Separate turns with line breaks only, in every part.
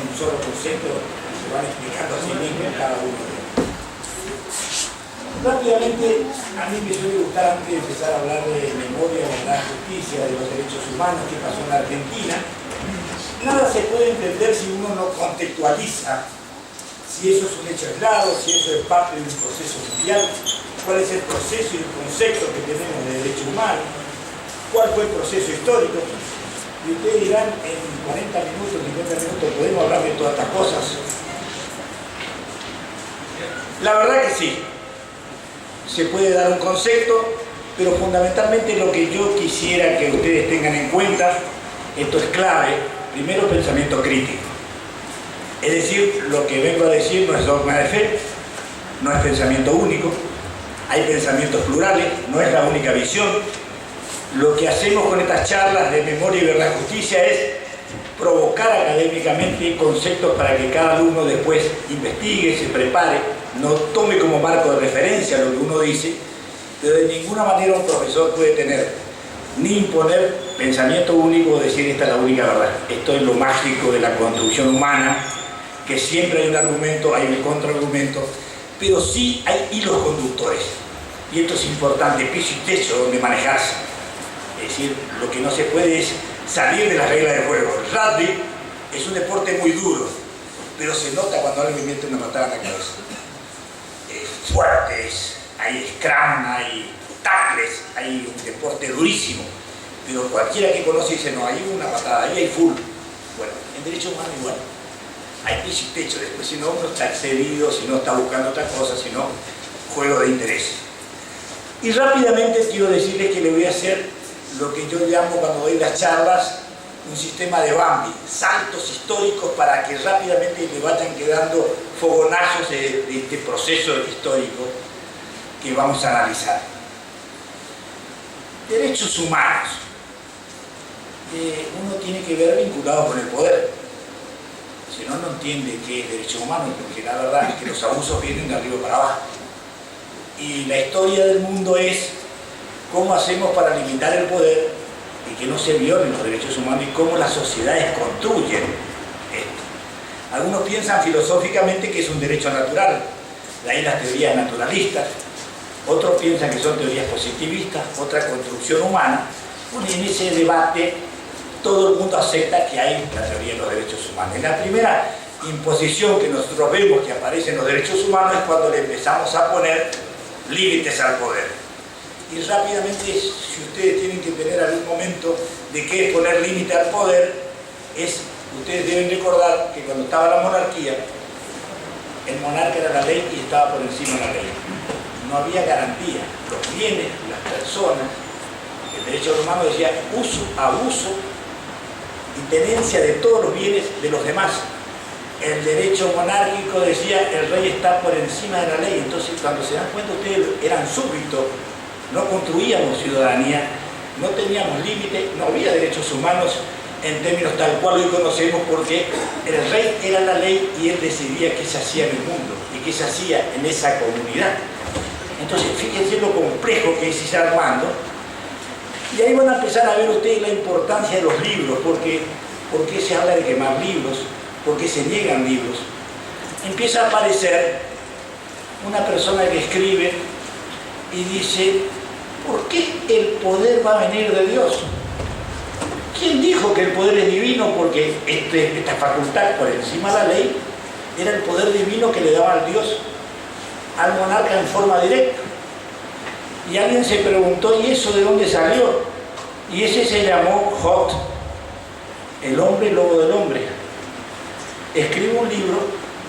un solo concepto y se van explicando a sí mismos en cada uno de ellos. Rápidamente, a mí me suele gustar, antes de empezar a hablar de memoria, verdad, justicia, de los derechos humanos, qué pasó en la Argentina. Nada se puede entender si uno no contextualiza si eso es un hecho aislado, si eso es parte de un proceso mundial, cuál es el proceso y el concepto que tenemos de derechos humanos, cuál fue el proceso histórico. Y ustedes dirán, en 40 minutos, 50 minutos, podemos hablar de todas estas cosas. La verdad que sí. Se puede dar un concepto, pero fundamentalmente lo que yo quisiera que ustedes tengan en cuenta, esto es clave, primero pensamiento crítico. Es decir, lo que vengo a decir no es dogma de fe, no es pensamiento único, hay pensamientos plurales, no es la única visión. Lo que hacemos con estas charlas de memoria y verdad justicia es provocar académicamente conceptos para que cada alumno después investigue, se prepare, no tome como marco de referencia lo que uno dice, pero de ninguna manera un profesor puede tener ni imponer pensamiento único o decir esta es la única verdad. Esto es lo mágico de la construcción humana, que siempre hay un argumento, hay un contraargumento, pero sí hay hilos conductores. Y esto es importante, piso y techo donde manejarse. Es decir, lo que no se puede es salir de las reglas del juego. El rugby es un deporte muy duro, pero se nota cuando alguien mete una patada en la cabeza. Es fuerte, hay scrum, hay tackles, hay un deporte durísimo, pero cualquiera que conoce dice, no, hay una patada, ahí hay full. Bueno, en derecho humano igual. Hay piso y techo, después si no, uno está excedido, si no está buscando otra cosa, si no, juego de interés. Y rápidamente quiero decirles que le voy a hacer lo que yo llamo cuando doy las charlas, un sistema de Bambi, saltos históricos para que rápidamente le vayan quedando fogonazos de este proceso histórico que vamos a analizar. Derechos humanos. Uno tiene que ver vinculado con el poder. Si no, no entiende qué es derecho humano, porque la verdad es que los abusos vienen de arriba para abajo. Y la historia del mundo es cómo hacemos para limitar el poder y que no se violen los derechos humanos y cómo las sociedades construyen esto. Algunos piensan filosóficamente que es un derecho natural, de ahí las teorías naturalistas. Otros piensan que son teorías positivistas, otra construcción humana. Bueno, y en ese debate todo el mundo acepta que hay la teoría de los derechos humanos. En la primera imposición que nosotros vemos que aparece en los derechos humanos es cuando le empezamos a poner límites al poder. Y rápidamente, si ustedes tienen que tener algún momento de qué es poner límite al poder, ustedes deben recordar que cuando estaba la monarquía, el monarca era la ley y estaba por encima de la ley. No había garantía. Los bienes, las personas, el derecho romano decía uso, abuso y tenencia de todos los bienes de los demás. El derecho monárquico decía el rey está por encima de la ley. Entonces, cuando se dan cuenta, ustedes eran súbditos, no construíamos ciudadanía, no teníamos límite, no había derechos humanos en términos tal cual hoy conocemos, porque el rey era la ley y él decidía qué se hacía en el mundo y qué se hacía en esa comunidad. Entonces, fíjense lo complejo que es ir armando. Y ahí van a empezar a ver ustedes la importancia de los libros, ¿por qué se habla de quemar libros? ¿Por qué se niegan libros? Empieza a aparecer una persona que escribe y dice, ¿por qué el poder va a venir de Dios? ¿Quién dijo que el poder es divino? Porque esta facultad por encima de la ley era el poder divino que le daba al Dios al monarca en forma directa. Y alguien se preguntó, ¿y eso de dónde salió? Y ese se llamó Hoth, el hombre lobo del hombre. Escribe un libro,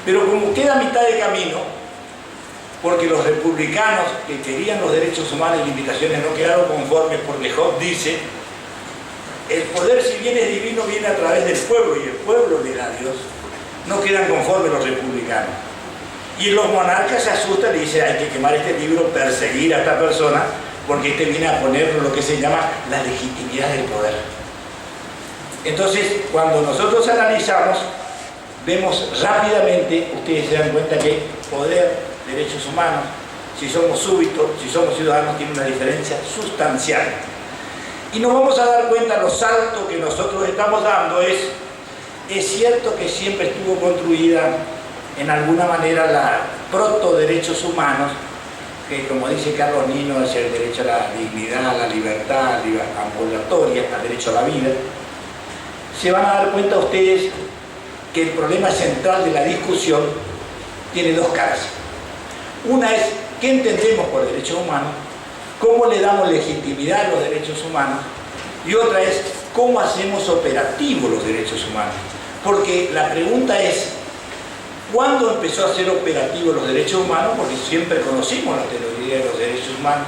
pero como queda a mitad de camino, porque los republicanos que querían los derechos humanos y limitaciones no quedaron conformes, porque Hoth dice, el poder si bien es divino viene a través del pueblo y el pueblo le da a Dios, no quedan conformes los republicanos. Y los monarcas se asustan y dicen, hay que quemar este libro, perseguir a esta persona, porque este viene a poner lo que se llama la legitimidad del poder. Entonces, cuando nosotros analizamos, vemos rápidamente, ustedes se dan cuenta que poder, derechos humanos, si somos súbditos, si somos ciudadanos, tiene una diferencia sustancial. Y nos vamos a dar cuenta, los saltos que nosotros estamos dando es Es cierto que siempre estuvo construida en alguna manera la proto-derechos humanos, que como dice Carlos Nino es el derecho a la dignidad, a la libertad, ambulatoria, al derecho a la vida. Se van a dar cuenta ustedes que el problema central de la discusión tiene dos caras. Una es qué entendemos por derechos humanos, cómo le damos legitimidad a los derechos humanos, y otra es cómo hacemos operativos los derechos humanos. Porque la pregunta es, ¿cuándo empezó a ser operativos los derechos humanos? Porque siempre conocimos la teoría de los derechos humanos,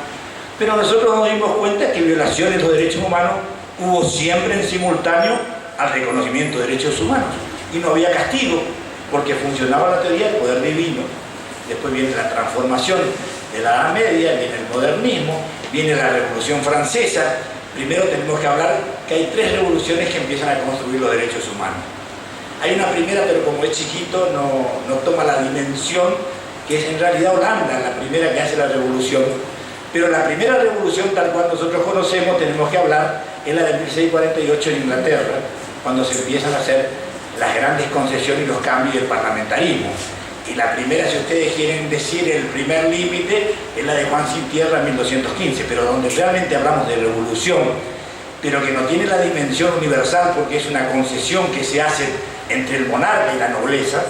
pero nosotros nos dimos cuenta que violaciones de los derechos humanos hubo siempre en simultáneo al reconocimiento de derechos humanos. Y no había castigo, porque funcionaba la teoría del poder divino. Después viene la transformación de la Edad Media, viene el modernismo, viene la Revolución Francesa. Primero tenemos que hablar que hay tres revoluciones que empiezan a construir los derechos humanos. Hay una primera, pero como es chiquito, no toma la dimensión, que es en realidad Holanda, la primera que hace la revolución. Pero la primera revolución, tal cual nosotros conocemos, tenemos que hablar, es la de 1648 en Inglaterra, cuando se empiezan a hacer las grandes concesiones y los cambios del parlamentarismo. Y la primera, si ustedes quieren decir el primer límite, es la de Juan Sin Tierra en 1215, pero donde realmente hablamos de revolución, pero que no tiene la dimensión universal porque es una concesión que se hace entre el monarca y la nobleza,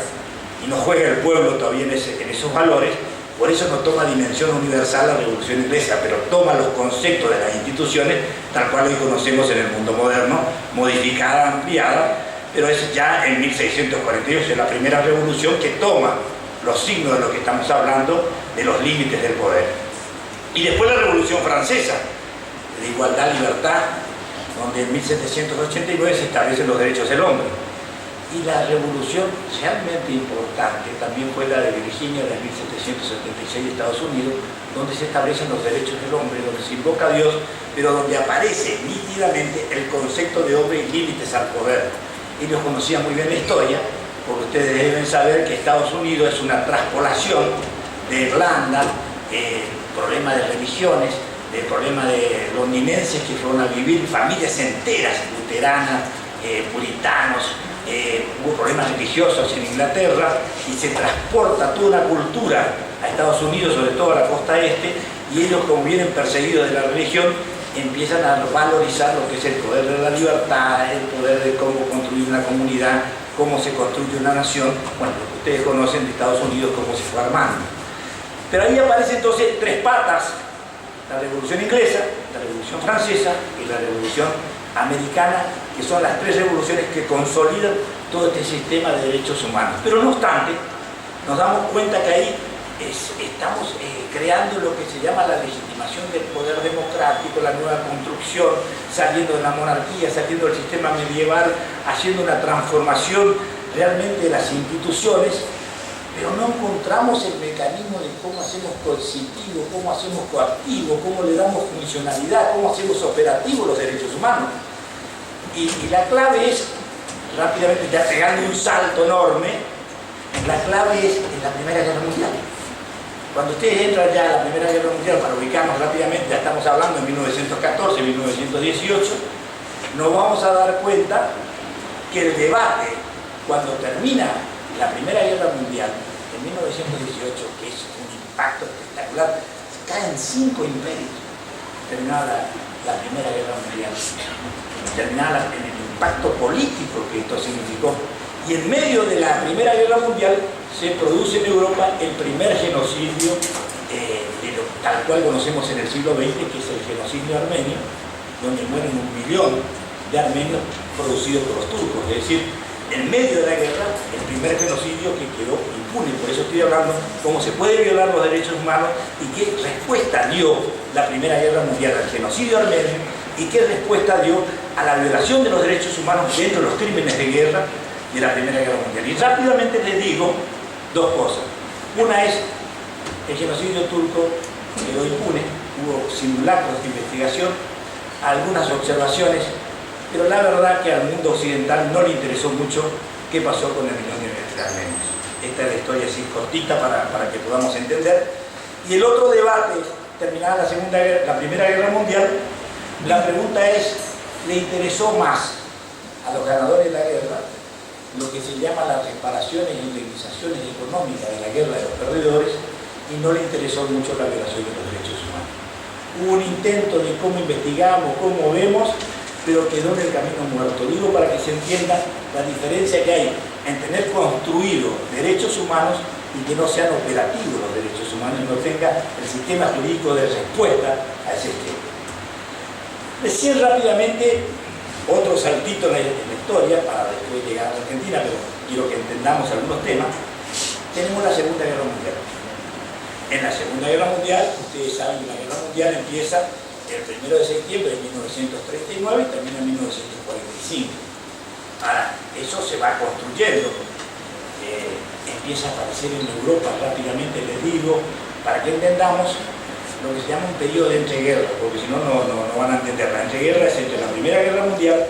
y no juega el pueblo todavía en esos valores. Por eso no toma dimensión universal la Revolución Inglesa, pero toma los conceptos de las instituciones tal cual hoy conocemos en el mundo moderno, modificada, ampliada, pero es ya en 1648, es la primera revolución que toma los signos de lo que estamos hablando, de los límites del poder. Y después la Revolución Francesa, de igualdad, libertad, donde en 1789 se establecen los derechos del hombre. Y la revolución realmente importante también fue la de Virginia de 1776 de Estados Unidos, donde se establecen los derechos del hombre, donde se invoca a Dios, pero donde aparece nítidamente el concepto de hombre y límites al poder. Ellos conocían muy bien la historia, porque ustedes deben saber que Estados Unidos es una traspolación de Irlanda, problema de religiones, el problema de londinenses que fueron a vivir, familias enteras, luteranas, puritanos, hubo problemas religiosos en Inglaterra y se transporta toda una cultura a Estados Unidos, sobre todo a la costa este, y ellos, como vienen perseguidos de la religión, empiezan a valorizar lo que es el poder de la libertad, el poder de cómo construir una comunidad, cómo se construye una nación, bueno, lo que ustedes conocen de Estados Unidos, cómo se fue armando. Pero ahí aparecen entonces tres patas: la Revolución Inglesa, la Revolución Francesa y la Revolución Americana, que son las tres revoluciones que consolidan todo este sistema de derechos humanos. Pero no obstante, nos damos cuenta que ahí estamos creando lo que se llama la legitimación del poder democrático, la nueva construcción, saliendo de la monarquía, saliendo del sistema medieval, haciendo una transformación realmente de las instituciones, pero no encontramos el mecanismo de cómo hacemos coercitivo, cómo hacemos coactivo, cómo le damos funcionalidad, cómo hacemos operativos los derechos humanos. Y la clave es, rápidamente, ya pegando un salto enorme, la clave es en la Primera Guerra Mundial. Cuando ustedes entran ya a la Primera Guerra Mundial, para ubicarnos rápidamente, ya estamos hablando de 1914, 1918, nos vamos a dar cuenta que el debate, cuando termina la Primera Guerra Mundial, en 1918, que es un impacto espectacular, caen 5 imperios, terminada la Primera Guerra Mundial, terminada en el impacto político que esto significó. Y en medio de la Primera Guerra Mundial se produce en Europa el primer genocidio tal cual conocemos en el siglo XX, que es el genocidio armenio, donde mueren 1 millón de armenios producidos por los turcos. Es decir, en medio de la guerra, el primer genocidio que quedó impune. Por eso estoy hablando cómo se puede violar los derechos humanos y qué respuesta dio la Primera Guerra Mundial al genocidio armenio y qué respuesta dio a la violación de los derechos humanos dentro de los crímenes de guerra de la Primera Guerra Mundial. Y rápidamente les digo dos cosas. Una es, el genocidio turco quedó impune, hubo simulacros de investigación, algunas observaciones, pero la verdad que al mundo occidental no le interesó mucho qué pasó con el millón de armenios. Esta es la historia así cortita para que podamos entender. Y el otro debate, terminada la Primera Guerra Mundial, la pregunta es, ¿le interesó más a los ganadores de la guerra lo que se llama las reparaciones e indemnizaciones económicas de la guerra de los perdedores y no le interesó mucho la violación de los derechos humanos. Hubo un intento de cómo investigamos, cómo vemos, pero quedó en el camino muerto. Digo para que se entienda la diferencia que hay en tener construidos derechos humanos y que no sean operativos los derechos humanos y no tenga el sistema jurídico de respuesta a ese tema. Decir rápidamente otro saltito en la historia para después llegar a la Argentina, pero quiero que entendamos algunos temas. Tenemos la Segunda Guerra Mundial. En la Segunda Guerra Mundial, ustedes saben que la Guerra Mundial empieza el 1 de septiembre de 1939 y termina en 1945. Ahora, eso se va construyendo. Empieza a aparecer en Europa rápidamente, les digo, para que entendamos lo que se llama un periodo de entreguerra, porque si no, no van a entender. La entreguerra es entre la Primera Guerra Mundial,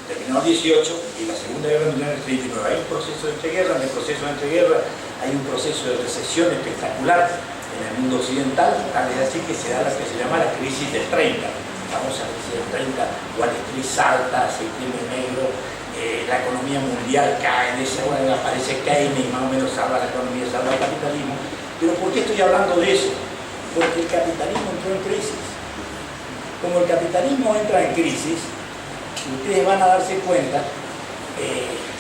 terminó el 18, y la Segunda Guerra Mundial en el 39. Hay un proceso de entreguerra, en el proceso de entreguerra hay un proceso de recesión espectacular en el mundo occidental, es así que se da la que se llama la crisis del 30, la famosa crisis del 30, Wall Street salta, septiembre negro, la economía mundial cae, en esa hora aparece Keynes y más o menos salva la economía, salva el capitalismo. Pero ¿por qué estoy hablando de eso? Porque el capitalismo entró en crisis. Como el capitalismo entra en crisis, ustedes van a darse cuenta,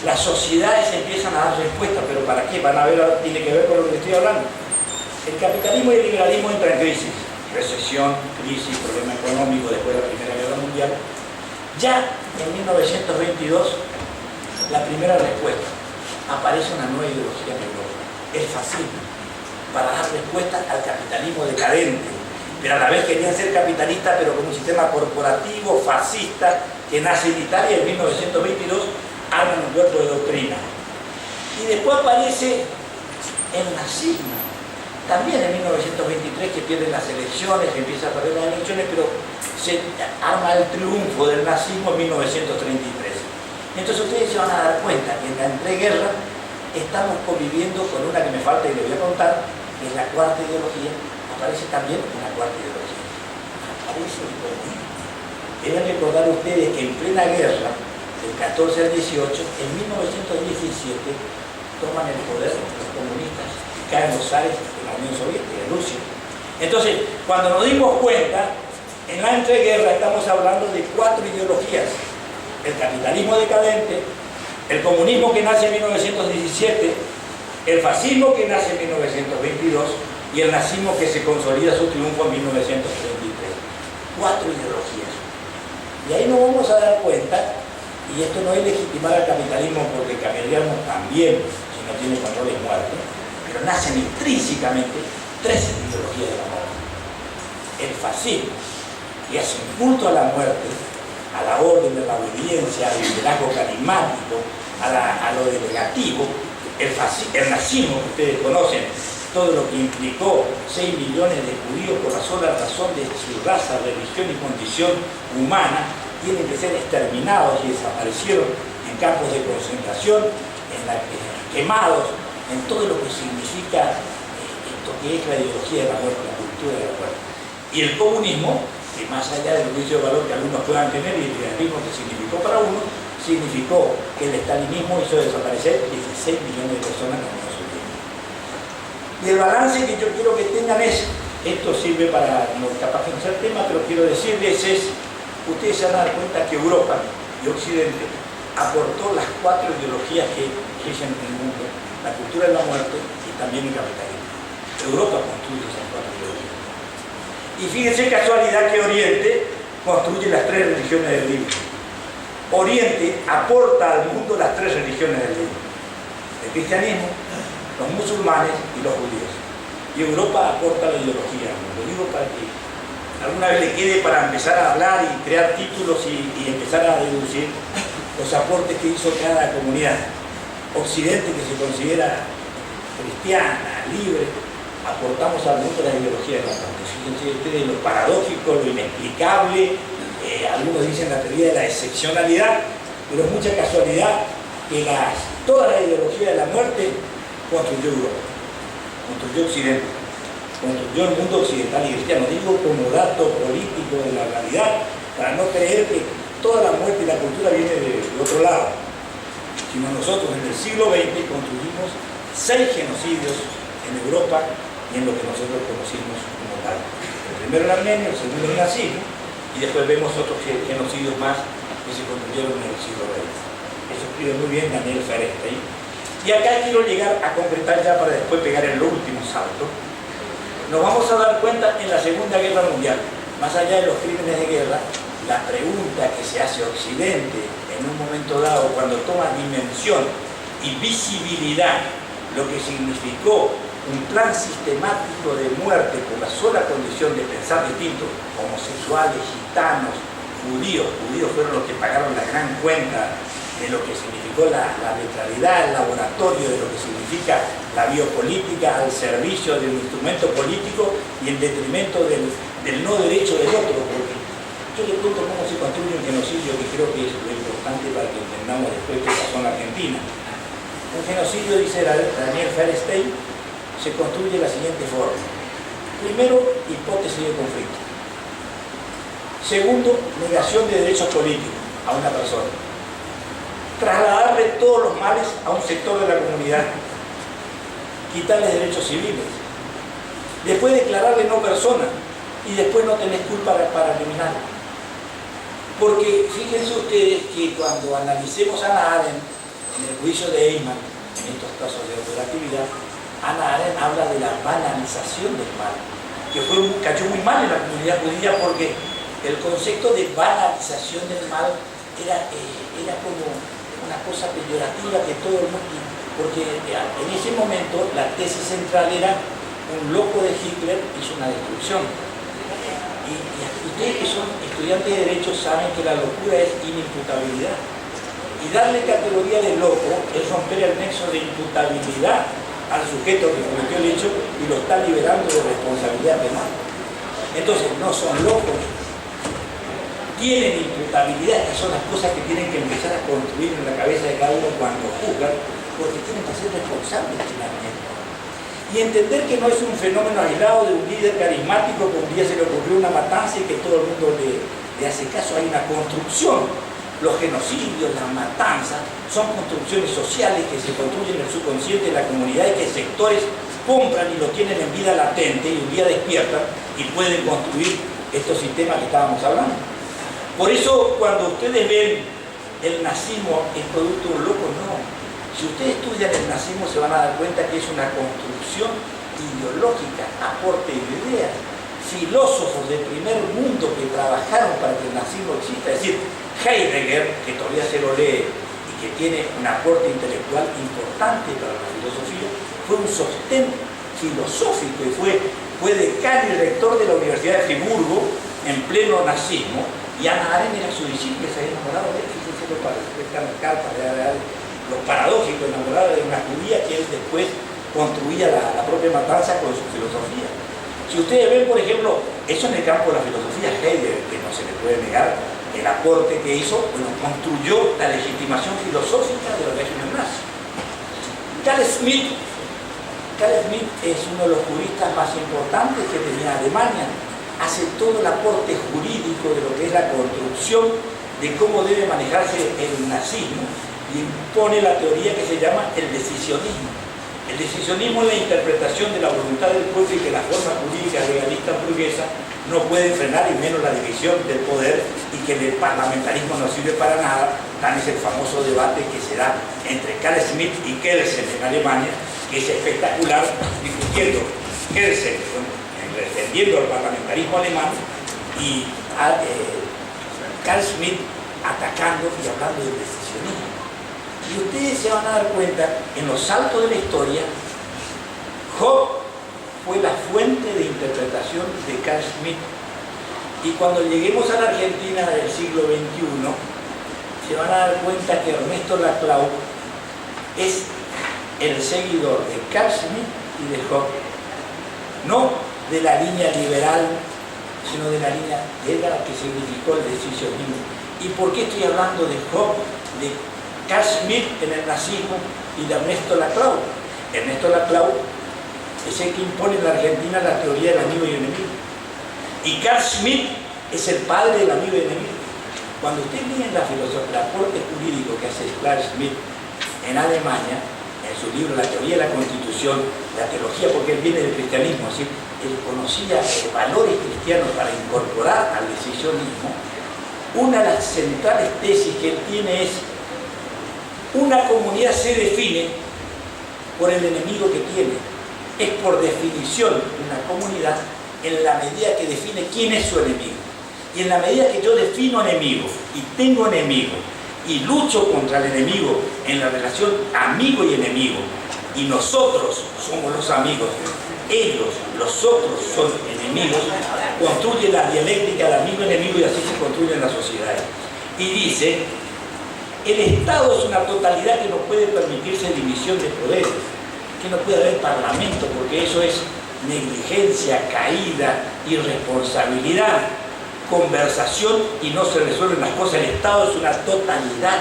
las sociedades empiezan a dar respuesta, pero ¿para qué? Van a ver, tiene que ver con lo que estoy hablando. El capitalismo y el liberalismo entran en crisis, recesión, crisis, problema económico después de la Primera Guerra Mundial. Ya en 1922, la primera respuesta, aparece una nueva ideología en Europa, el fascismo, para dar respuesta al capitalismo decadente, pero a la vez querían ser capitalistas, pero con un sistema corporativo, fascista, que nace en Italia en 1922, arman un cuerpo de doctrina. Y después aparece el nazismo, también en 1923, que pierden las elecciones, que empieza a perder las elecciones, pero se arma el triunfo del nazismo en 1933. Entonces ustedes se van a dar cuenta que en la entreguerra estamos conviviendo con una que me falta y le voy a contar, que es la cuarta ideología. Aparece también una cuarta ideología. Aparece el comunismo. Deben recordar ustedes que en plena guerra, del 14 al 18, en 1917, toman el poder los comunistas y caen los zares de la Unión Soviética, de Rusia. Entonces, cuando nos dimos cuenta, en la entreguerra estamos hablando de cuatro ideologías: el capitalismo decadente, el comunismo que nace en 1917, el fascismo que nace en 1922 y el nazismo que se consolida su triunfo en 1933. Cuatro ideologías. Y ahí nos vamos a dar cuenta, y esto no es legitimar al capitalismo porque el capitalismo también, si no tiene control, es muerte, pero nacen intrínsecamente tres ideologías de la muerte. El fascismo, que hace un culto a la muerte, a la orden de la obediencia, al liderazgo carismático, a lo delegativo. El nazismo, que ustedes conocen, todo lo que implicó 6 millones de judíos por la sola razón de su raza, religión y condición humana, tienen que ser exterminados y desaparecieron en campos de concentración, quemados, en todo lo que significa esto que es la ideología de la muerte, la cultura de la muerte. Y el comunismo, que más allá del juicio de valor que algunos puedan tener y el idealismo que significó para uno, significó que el estalinismo hizo desaparecer 16 millones de personas en la Unión Soviética. Y el balance que yo quiero que tengan es, esto sirve para, no, capaz que no sea el tema, pero quiero decirles es, ustedes se van a dar cuenta que Europa y Occidente aportó las cuatro ideologías que rigen el mundo: la cultura de la muerte y también el capitalismo. Europa construye esas cuatro ideologías. Y fíjense casualidad que Oriente construye las tres religiones del libro. Oriente aporta al mundo las tres religiones del libro: el cristianismo, los musulmanes y los judíos. Y Europa aporta la ideología al mundo. Digo para que alguna vez le quede para empezar a hablar y crear títulos y empezar a deducir los aportes que hizo cada comunidad. Occidente, que se considera cristiana, libre, aportamos al mundo la ideología de la muerte. Fíjense ustedes lo paradójico, lo inexplicable. Algunos dicen la teoría de la excepcionalidad, pero es mucha casualidad que toda la ideología de la muerte construyó Europa, construyó Occidente, construyó el mundo occidental y cristiano. Digo como dato político de la realidad, para no creer que toda la muerte y la cultura viene de otro lado. sino nosotros en el siglo XX construimos 6 genocidios en Europa y en lo que nosotros conocimos como tal. El primero el armenio, el segundo el nazismo, y después vemos otros genocidios más que se construyeron en el siglo XX. Eso escribe muy bien Daniel Ferencstein. Y acá quiero llegar a concretar ya para después pegar el último salto. Nos vamos a dar cuenta en la Segunda Guerra Mundial, más allá de los crímenes de guerra, la pregunta que se hace Occidente en un momento dado, cuando toma dimensión y visibilidad, lo que significó un plan sistemático de muerte por la sola condición de pensar distinto, homosexuales, gitanos, judíos fueron los que pagaron la gran cuenta de lo que significó la neutralidad, el laboratorio, de lo que significa la biopolítica al servicio de un instrumento político y en detrimento del no derecho del otro. Porque yo le cuento cómo se construye un genocidio, que creo que es lo importante para que entendamos después qué pasó en Argentina. Un genocidio, dice Daniel Ferencstein, se construye de la siguiente forma. Primero, hipótesis de conflicto. Segundo, negación de derechos políticos a una persona. Trasladarle todos los males a un sector de la comunidad. Quitarle derechos civiles. Después declararle no persona. Y después no tenés culpa para eliminarlo. Porque fíjense ustedes que cuando analicemos a Hannah Arendt en el juicio de Eichmann, en estos casos de operatividad, Hannah Arendt habla de la banalización del mal, que cayó muy mal en la comunidad judía porque el concepto de banalización del mal era como una cosa peyorativa que todo el mundo, porque en ese momento la tesis central era un loco de Hitler hizo una destrucción. Y ustedes que son estudiantes de Derecho saben que la locura es inimputabilidad. Y darle categoría de loco es romper el nexo de imputabilidad al sujeto que cometió el hecho y lo está liberando de responsabilidad penal. Entonces, no son locos, tienen imputabilidad, que son las cosas que tienen que empezar a construir en la cabeza de cada uno cuando juzgan, porque tienen que ser responsables finalmente. Y entender que no es un fenómeno aislado de un líder carismático que un día se le ocurrió una matanza y que todo el mundo le hace caso. Hay una construcción. Los genocidios, las matanzas, son construcciones sociales que se construyen en el subconsciente de la comunidad y que sectores compran y lo tienen en vida latente y un día despiertan y pueden construir estos sistemas que estábamos hablando. Por eso cuando ustedes ven el nazismo es producto de un loco, no. Si ustedes estudian el nazismo se van a dar cuenta que es una construcción ideológica, aporte de ideas. Filósofos del primer mundo que trabajaron para que el nazismo exista, es decir, Heidegger, que todavía se lo lee y que tiene un aporte intelectual importante para la filosofía, fue un sostén filosófico y fue decano y rector de la Universidad de Friburgo en pleno nazismo, y Hannah Arendt era su discípula, se había enamorado de él, fíjense lo paradójico, enamorado de una judía que él después construía la propia matanza con su filosofía. Si ustedes ven, por ejemplo, eso en el campo de la filosofía, Heidegger, que no se le puede negar el aporte que hizo, bueno, construyó la legitimación filosófica del régimen nazi. Carl Schmitt es uno de los juristas más importantes que tenía Alemania, hace todo el aporte jurídico de lo que es la construcción de cómo debe manejarse el nazismo y impone la teoría que se llama el decisionismo. El decisionismo es la interpretación de la voluntad del pueblo y que la forma jurídica legalista burguesa no puede frenar, y menos la división del poder, y que el parlamentarismo no sirve para nada. Tan es el famoso debate que se da entre Carl Schmitt y Kelsen en Alemania, que es espectacular, discutiendo Kelsen defendiendo el parlamentarismo alemán y Carl Schmitt atacando y hablando del decisionismo. Y ustedes se van a dar cuenta, en los saltos de la historia, Hobbes fue la fuente de interpretación de Carl Schmitt. Y cuando lleguemos a la Argentina del siglo XXI, se van a dar cuenta que Ernesto Laclau es el seguidor de Carl Schmitt y de Hobbes. No de la línea liberal, sino de la línea de la que significó el decisionismo. ¿Y por qué estoy hablando de Hobbes, de Carl Schmitt en el nazismo y de Ernesto Laclau? Ernesto Laclau es el que impone en la Argentina la teoría del amigo y enemigo. Y Carl Schmitt es el padre del amigo y enemigo. Cuando ustedes leen la filosofía, el aporte jurídico que hace Carl Schmitt en Alemania, en su libro La teoría de la Constitución, la teología, porque él viene del cristianismo, es decir, él conocía valores cristianos para incorporar al decisionismo. Una de las centrales tesis que él tiene es: una comunidad se define por el enemigo que tiene. Es por definición una comunidad en la medida que define quién es su enemigo. Y en la medida que yo defino enemigo y tengo enemigo y lucho contra el enemigo en la relación amigo y enemigo, y nosotros somos los amigos, ellos, los otros son enemigos, construye la dialéctica de amigo-enemigo y así se construyen las sociedades. Y dice: el Estado es una totalidad que no puede permitirse división de poderes, que no puede haber parlamento, porque eso es negligencia, caída, irresponsabilidad, conversación y no se resuelven las cosas. El Estado es una totalidad.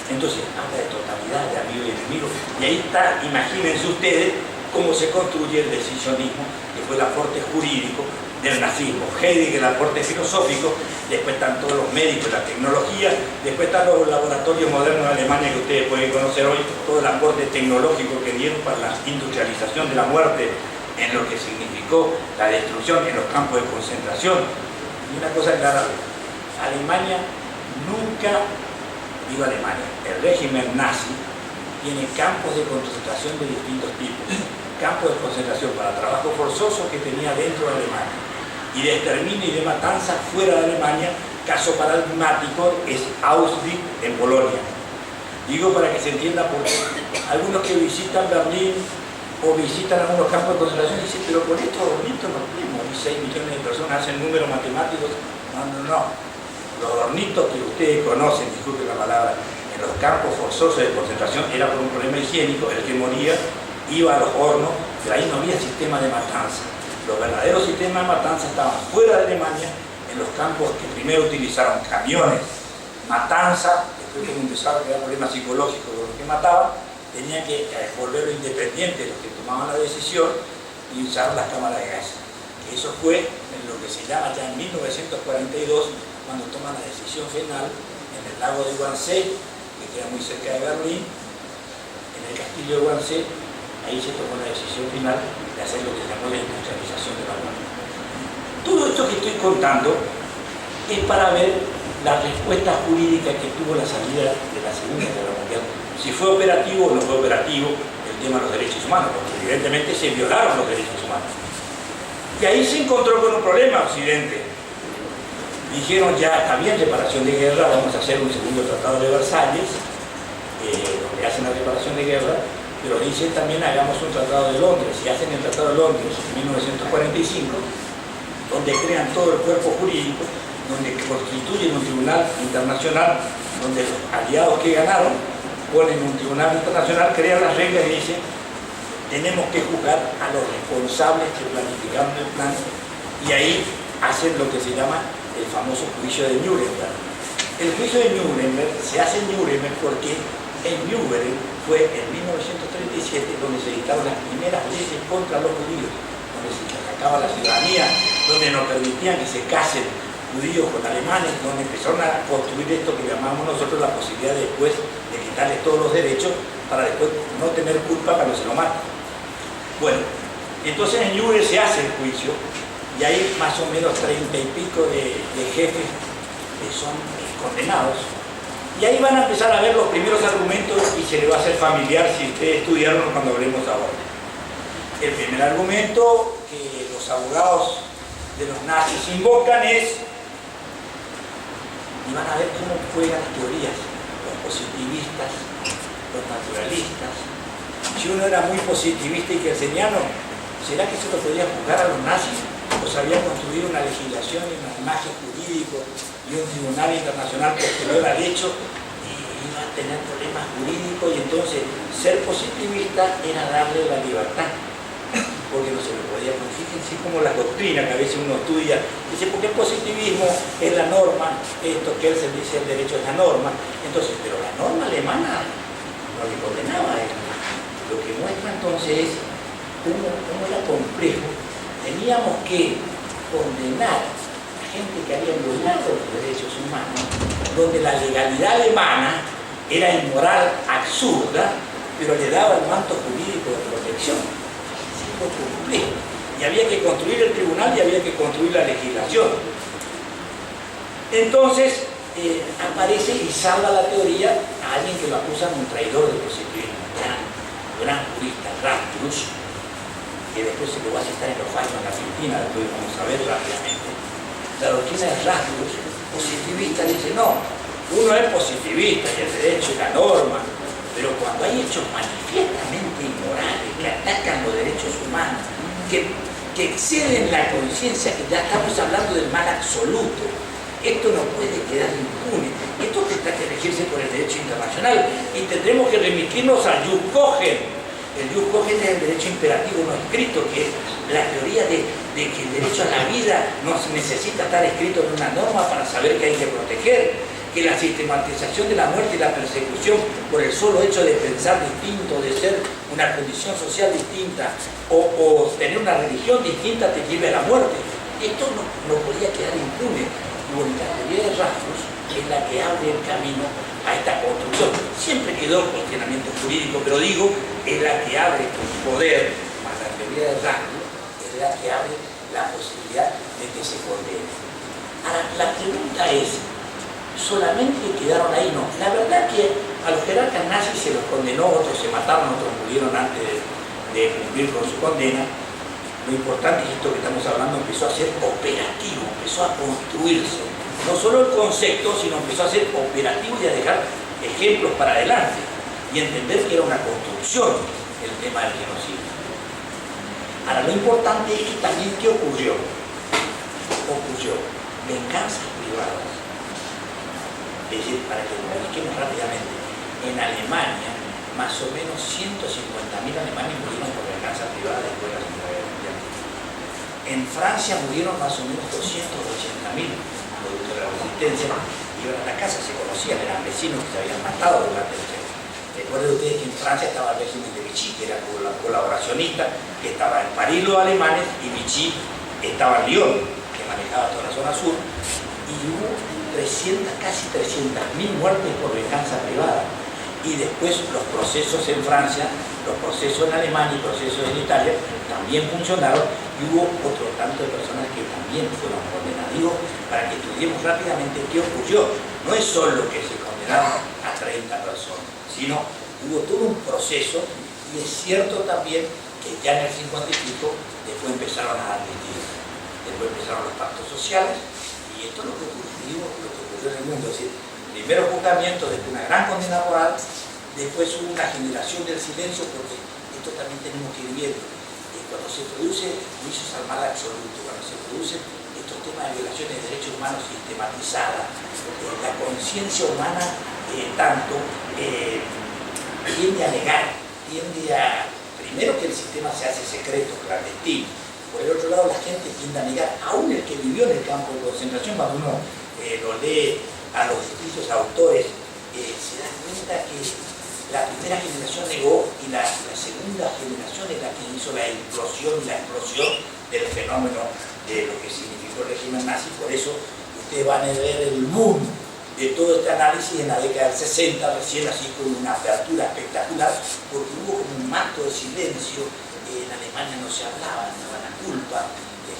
Entonces habla de totalidad, de amigo y enemigo. Y ahí está, imagínense ustedes cómo se construye el decisionismo, que fue el aporte jurídico del nazismo. Heidegger, el aporte filosófico, después están todos los médicos, la tecnología, después están los laboratorios modernos de Alemania que ustedes pueden conocer hoy, todo el aporte tecnológico que dieron para la industrialización de la muerte, en lo que significó la destrucción en los campos de concentración. Y una cosa clara: Alemania nunca, digo Alemania, el régimen nazi tiene campos de concentración de distintos tipos. Campos de concentración para trabajo forzoso que tenía dentro de Alemania, y de exterminio y de matanza fuera de Alemania. Caso paradigmático es Auschwitz en Polonia. Digo para que se entienda, porque algunos que visitan Berlín o visitan algunos campos de concentración dicen: pero con estos hornitos no podemos, 6 millones de personas hacen números matemáticos. No. Los hornitos que ustedes conocen, disculpen la palabra, en los campos forzosos de concentración era por un problema higiénico. El que moría iba a los hornos, pero ahí no había sistema de matanza. Los verdaderos sistemas de matanza estaban fuera de Alemania, en los campos que primero utilizaron camiones, matanza, después como empezaron a crear problemas psicológicos de los que mataban, tenían que volverlo independiente los que tomaban la decisión y usar las cámaras de gas. Que eso fue en lo que se llama ya en 1942, cuando toman la decisión final en el lago de Wannsee, que queda muy cerca de Berlín, en el castillo de Wannsee. Ahí se tomó la decisión final de hacer lo que se llamó la industrialización de la muerte. Todo esto que estoy contando es para ver la respuesta jurídica que tuvo la salida de la Segunda Guerra Mundial. Si fue operativo o no fue operativo el tema de los derechos humanos, porque evidentemente se violaron los derechos humanos. Y ahí se encontró con un problema Occidente. Dijeron: ya está bien, reparación de guerra, vamos a hacer un segundo tratado de Versalles, donde hacen la reparación de guerra. Pero dicen también: hagamos un tratado de Londres. Y hacen el tratado de Londres en 1945, donde crean todo el cuerpo jurídico, donde constituyen un tribunal internacional, donde los aliados que ganaron ponen un tribunal internacional, crean las reglas y dicen: tenemos que juzgar a los responsables que planificaron el plan. Y ahí hacen lo que se llama el famoso juicio de Nuremberg. El juicio de Nuremberg se hace en Nuremberg porque en Nuremberg fue en 1937 donde se dictaron las primeras leyes contra los judíos, donde se atacaba la ciudadanía, donde no permitían que se casen judíos con alemanes, donde empezaron a construir esto que llamamos nosotros la posibilidad después de quitarles todos los derechos para después no tener culpa cuando se lo matan. Bueno, entonces en Nuremberg se hace el juicio y hay más o menos 30 y pico de jefes que son condenados. Y ahí van a empezar a ver los primeros argumentos y se les va a hacer familiar si ustedes estudiaron cuando hablemos ahora. El primer argumento que los abogados de los nazis invocan es, y van a ver cómo juegan las teorías, los positivistas, los naturalistas. Si uno era muy positivista y kelseniano, ¿será que se lo podía juzgar a los nazis? ¿O sabían construir una legislación y un imagen jurídico y un tribunal internacional posterior al hecho y iba a tener problemas jurídicos? Y entonces ser positivista era darle la libertad, porque no se lo podía. Fíjense como la doctrina que a veces uno estudia, dice: porque el positivismo es la norma, esto que él se dice el derecho es la norma. Entonces, pero la norma alemana no le condenaba a él. Lo que muestra entonces es cómo era complejo. Teníamos que condenar a gente que había violado los derechos humanos, donde la legalidad alemana era inmoral, absurda, pero le daba el manto jurídico de protección. Así lo cumplí. Y había que construir el tribunal y había que construir la legislación. Entonces aparece y salva la teoría a alguien que lo acusan de un traidor del positivismo, gran jurista, Rastus, que después se lo va a citar en los fallos en Argentina, después vamos a ver rápidamente. La doctrina de Rastus, positivista, dice no, uno es positivista y el derecho y la norma, pero cuando hay hechos manifiestamente inmorales que atacan los derechos humanos, que exceden la conciencia, que ya estamos hablando del mal absoluto, esto no puede quedar impune. Esto tendrá que regirse por el derecho internacional y tendremos que remitirnos al jus cogens. El jus cogens es el derecho imperativo no escrito, que es la teoría de que el derecho a la vida no necesita estar escrito en una norma para saber que hay que proteger, que la sistematización de la muerte y la persecución por el solo hecho de pensar distinto, de ser una condición social distinta o tener una religión distinta te lleve a la muerte. Esto no podía quedar impune. Bueno, la teoría de Rastus es la que abre el camino a esta construcción. Siempre quedó el cuestionamiento jurídico, pero digo, es la que abre con poder, más la teoría de Rastus, es la que abre la posibilidad de que se condene. Ahora, la pregunta es, ¿solamente quedaron ahí? No. La verdad que a los jerarcas nazis se los condenó, otros se mataron, otros murieron antes de cumplir con su condena. Lo importante es esto que estamos hablando, empezó a ser operativo, empezó a construirse. No solo el concepto, sino empezó a ser operativo y a dejar ejemplos para adelante. Y entender que era una construcción el tema del genocidio. Ahora, lo importante es que también, ¿qué ocurrió? Ocurrió venganzas privadas. Es decir, para que lo ubiquemos rápidamente, en Alemania, más o menos 150.000 alemanes murieron por venganza privada después de la Segunda Guerra Mundial. En Francia murieron más o menos 280.000 producto de la resistencia, iban a la casa, se conocían, eran vecinos que se habían matado durante el tiempo. Recuerden ustedes que en Francia estaba el régimen de Vichy, que era colaboracionista, que estaba en París los alemanes y Vichy estaba en Lyon, que manejaba toda la zona sur, y hubo casi 300.000 muertes por venganza privada. Y después los procesos en Francia, los procesos en Alemania y procesos en Italia también funcionaron y hubo otro tanto de personas que también fueron condenadas. Digo, para que estudiemos rápidamente qué ocurrió. No es solo que se condenaron a 30 personas, sino hubo todo un proceso y es cierto también que ya en el 50 y pico después empezaron a admitir, después empezaron los pactos sociales y esto es lo que ocurrió en el mundo. Es decir, primero juzgamiento, después una gran condena moral, después hubo una generación del silencio, porque esto también tenemos que ir viendo. Cuando se produce juicios al mal absoluto, cuando se producen estos temas de violaciones de derechos humanos sistematizadas, la conciencia humana tiende a negar, tiende a, primero que el sistema se hace secreto, clandestino, por el otro lado la gente tiende a negar, aún el que vivió en el campo de concentración, cuando uno lo lee a los distintos autores, se da cuenta que la primera generación negó y la segunda generación es la que hizo la implosión y la explosión del fenómeno de lo que significó el régimen nazi. Por eso ustedes van a ver el boom de todo este análisis en la década del 60, recién así con una apertura espectacular, porque hubo como un manto de silencio. En Alemania no se hablaba, no daban la culpa.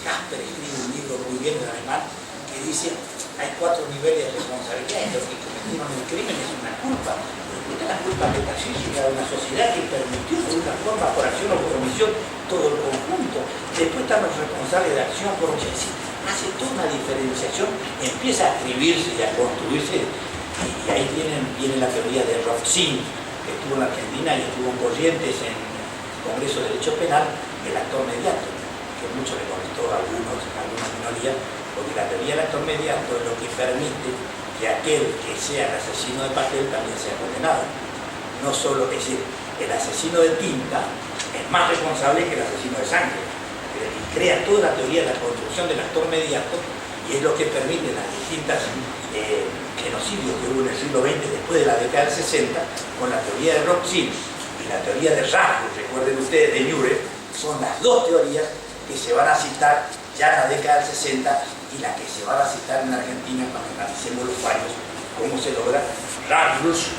Jasper escribe un libro muy bien en alemán que dice hay 4 niveles de responsabilidad, los que cometieron el crimen es una culpa. Después está la culpa metafísica de una sociedad que permitió por una forma, por acción o por omisión, todo el conjunto. Después están los responsables de acción por omisión. Hace toda una diferenciación, empieza a escribirse y a construirse, y ahí viene la teoría de Roxin, que estuvo en Argentina y estuvo en Corrientes en el Congreso de Derecho Penal, el actor mediato, que mucho le comentó a algunas minorías, porque la teoría del actor mediato es lo que permite que aquel que sea el asesino de papel también sea condenado. No solo, es decir, el asesino de tinta es más responsable que el asesino de sangre. Y crea toda la teoría de la construcción del actor mediato y es lo que permite las distintas genocidios que hubo en el siglo XX después de la década del 60 con la teoría de Roxin y la teoría de Rastus, recuerden ustedes, de Nuremberg, son las dos teorías que se van a citar ya en la década del 60 y la que se va a citar en Argentina cuando analicemos los fallos, cómo se logra. Rastus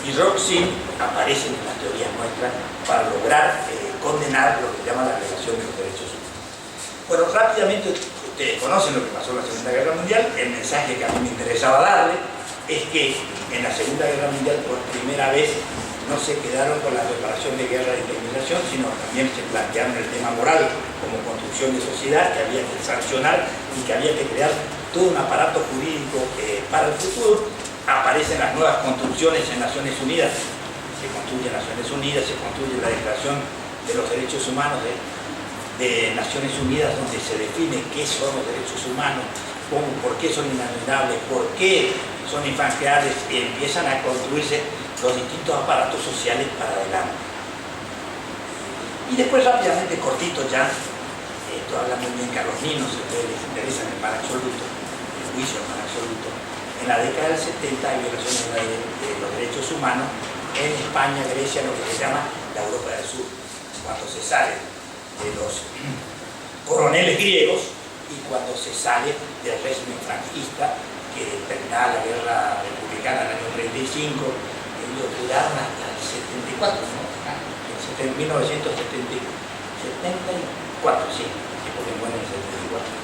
y Roxin aparecen en las teorías nuestras para lograr condenar lo que llama la violación de los derechos humanos. Bueno, rápidamente, ustedes conocen lo que pasó en la Segunda Guerra Mundial. El mensaje que a mí me interesaba darle es que en la Segunda Guerra Mundial por primera vez no se quedaron con la reparación de guerra y indemnización, sino también se plantearon el tema moral como construcción de sociedad, que había que sancionar y que había que crear todo un aparato jurídico para el futuro. Aparecen las nuevas construcciones en Naciones Unidas, se construye Naciones Unidas, se construye la Declaración de los Derechos Humanos de Naciones Unidas, donde se define qué son los derechos humanos, por qué son inalienables, por qué son infranqueables, y empiezan a construirse los distintos aparatos sociales para adelante. Y después rápidamente, cortito ya, esto habla muy bien Carlos Nino, si a ustedes les interesa el mal absoluto, el juicio del mal absoluto. En la década del 70 hay violaciones de los derechos humanos en España, Grecia, lo que se llama la Europa del Sur, cuando se sale de los coroneles griegos y cuando se sale del régimen franquista, que terminaba la guerra republicana en el año 35, ellos duraron hasta el 74, ¿no? En 1974, sí, porque muere en el 74.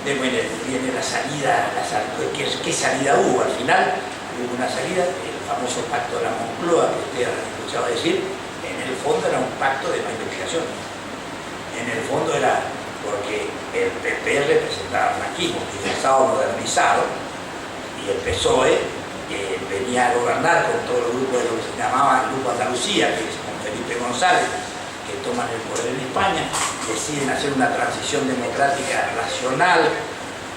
Viene la salida, ¿qué salida hubo? Al final hubo una salida, el famoso pacto de la Moncloa, que ustedes han escuchado decir. En el fondo era un pacto de no investigación. En el fondo era porque el PP representaba el franquismo, el Estado modernizado, y el PSOE venía a gobernar con todo el grupo de lo que se llamaba el Grupo Andalucía, que es con Felipe González, que toman el poder en España, deciden hacer una transición democrática racional,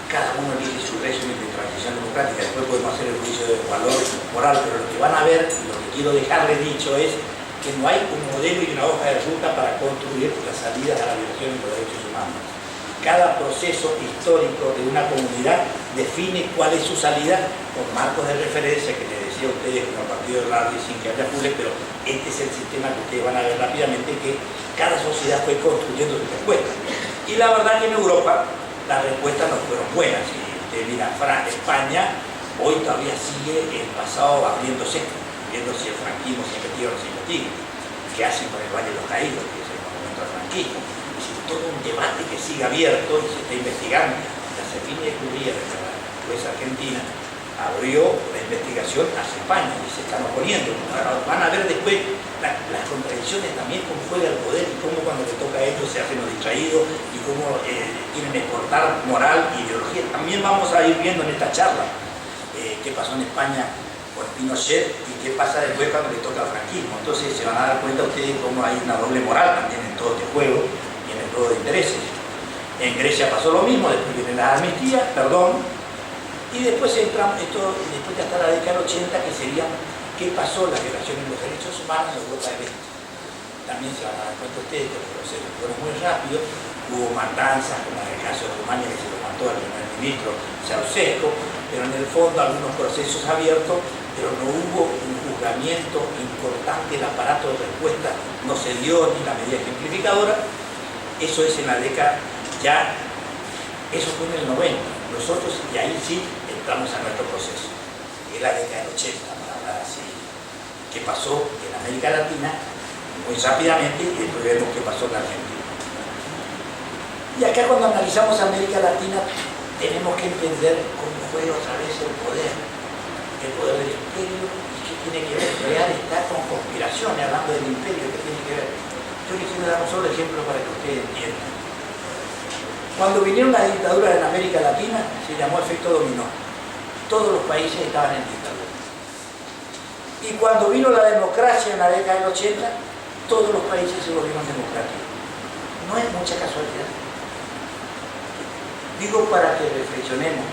cada uno elige su régimen de transición democrática, después podemos hacer el juicio de valor moral, pero lo que van a ver, y lo que quiero dejarles dicho es que no hay un modelo y una hoja de ruta para construir las salidas a la violación de los derechos humanos. Cada proceso histórico de una comunidad define cuál es su salida con marcos de referencia que les decía a ustedes como partido de radio sin que haya pule, pero este es el sistema que ustedes van a ver rápidamente, que cada sociedad fue construyendo su respuesta. Y la verdad que en Europa las respuestas no fueron buenas. Si ustedes miran España, hoy todavía sigue el pasado abriéndose, viendo si el franquismo se investiga o no se investiga, qué hacen con el Valle de los Caídos, que es el monumento al franquismo. Todo un debate que sigue abierto y se está investigando. La Serfinia Escudriera, la jueza argentina, abrió la investigación hacia España y se están oponiendo. Van a ver después las contradicciones también, cómo juega el poder y cómo cuando le toca a ellos se hacen los distraídos y cómo quieren exportar moral e ideología. También vamos a ir viendo en esta charla qué pasó en España con Pinochet y qué pasa después cuando le toca al franquismo. Entonces se van a dar cuenta ustedes cómo hay una doble moral también en todo este juego, en el juego de intereses. En Grecia pasó lo mismo, después viene la amnistía, perdón, y después entramos, después de hasta la década del 80, que sería qué pasó la violación de los derechos humanos en Europa del Este. También se van a dar cuenta ustedes que los procesos fueron muy rápidos, hubo matanzas, como en el caso de Rumania, que se lo mató al primer ministro Ceausescu, pero en el fondo algunos procesos abiertos, pero no hubo un juzgamiento importante, el aparato de respuesta no se dio ni la medida ejemplificadora. Eso es en la década, ya, eso fue en el 90. Nosotros, y ahí sí, entramos a nuestro proceso. En la década del 80, para hablar así, qué pasó en América Latina, muy rápidamente, y después vemos qué pasó en Argentina. Y acá cuando analizamos América Latina, tenemos que entender cómo fue otra vez el poder del imperio, y qué tiene que ver. Real está con conspiraciones, hablando del imperio, qué tiene que ver. Yo les quiero dar un solo ejemplo para que ustedes entiendan. Cuando vinieron las dictaduras en América Latina, se llamó efecto dominó. Todos los países estaban en dictadura. Y cuando vino la democracia en la década del 80, todos los países se volvieron democráticos. No es mucha casualidad. Digo para que reflexionemos,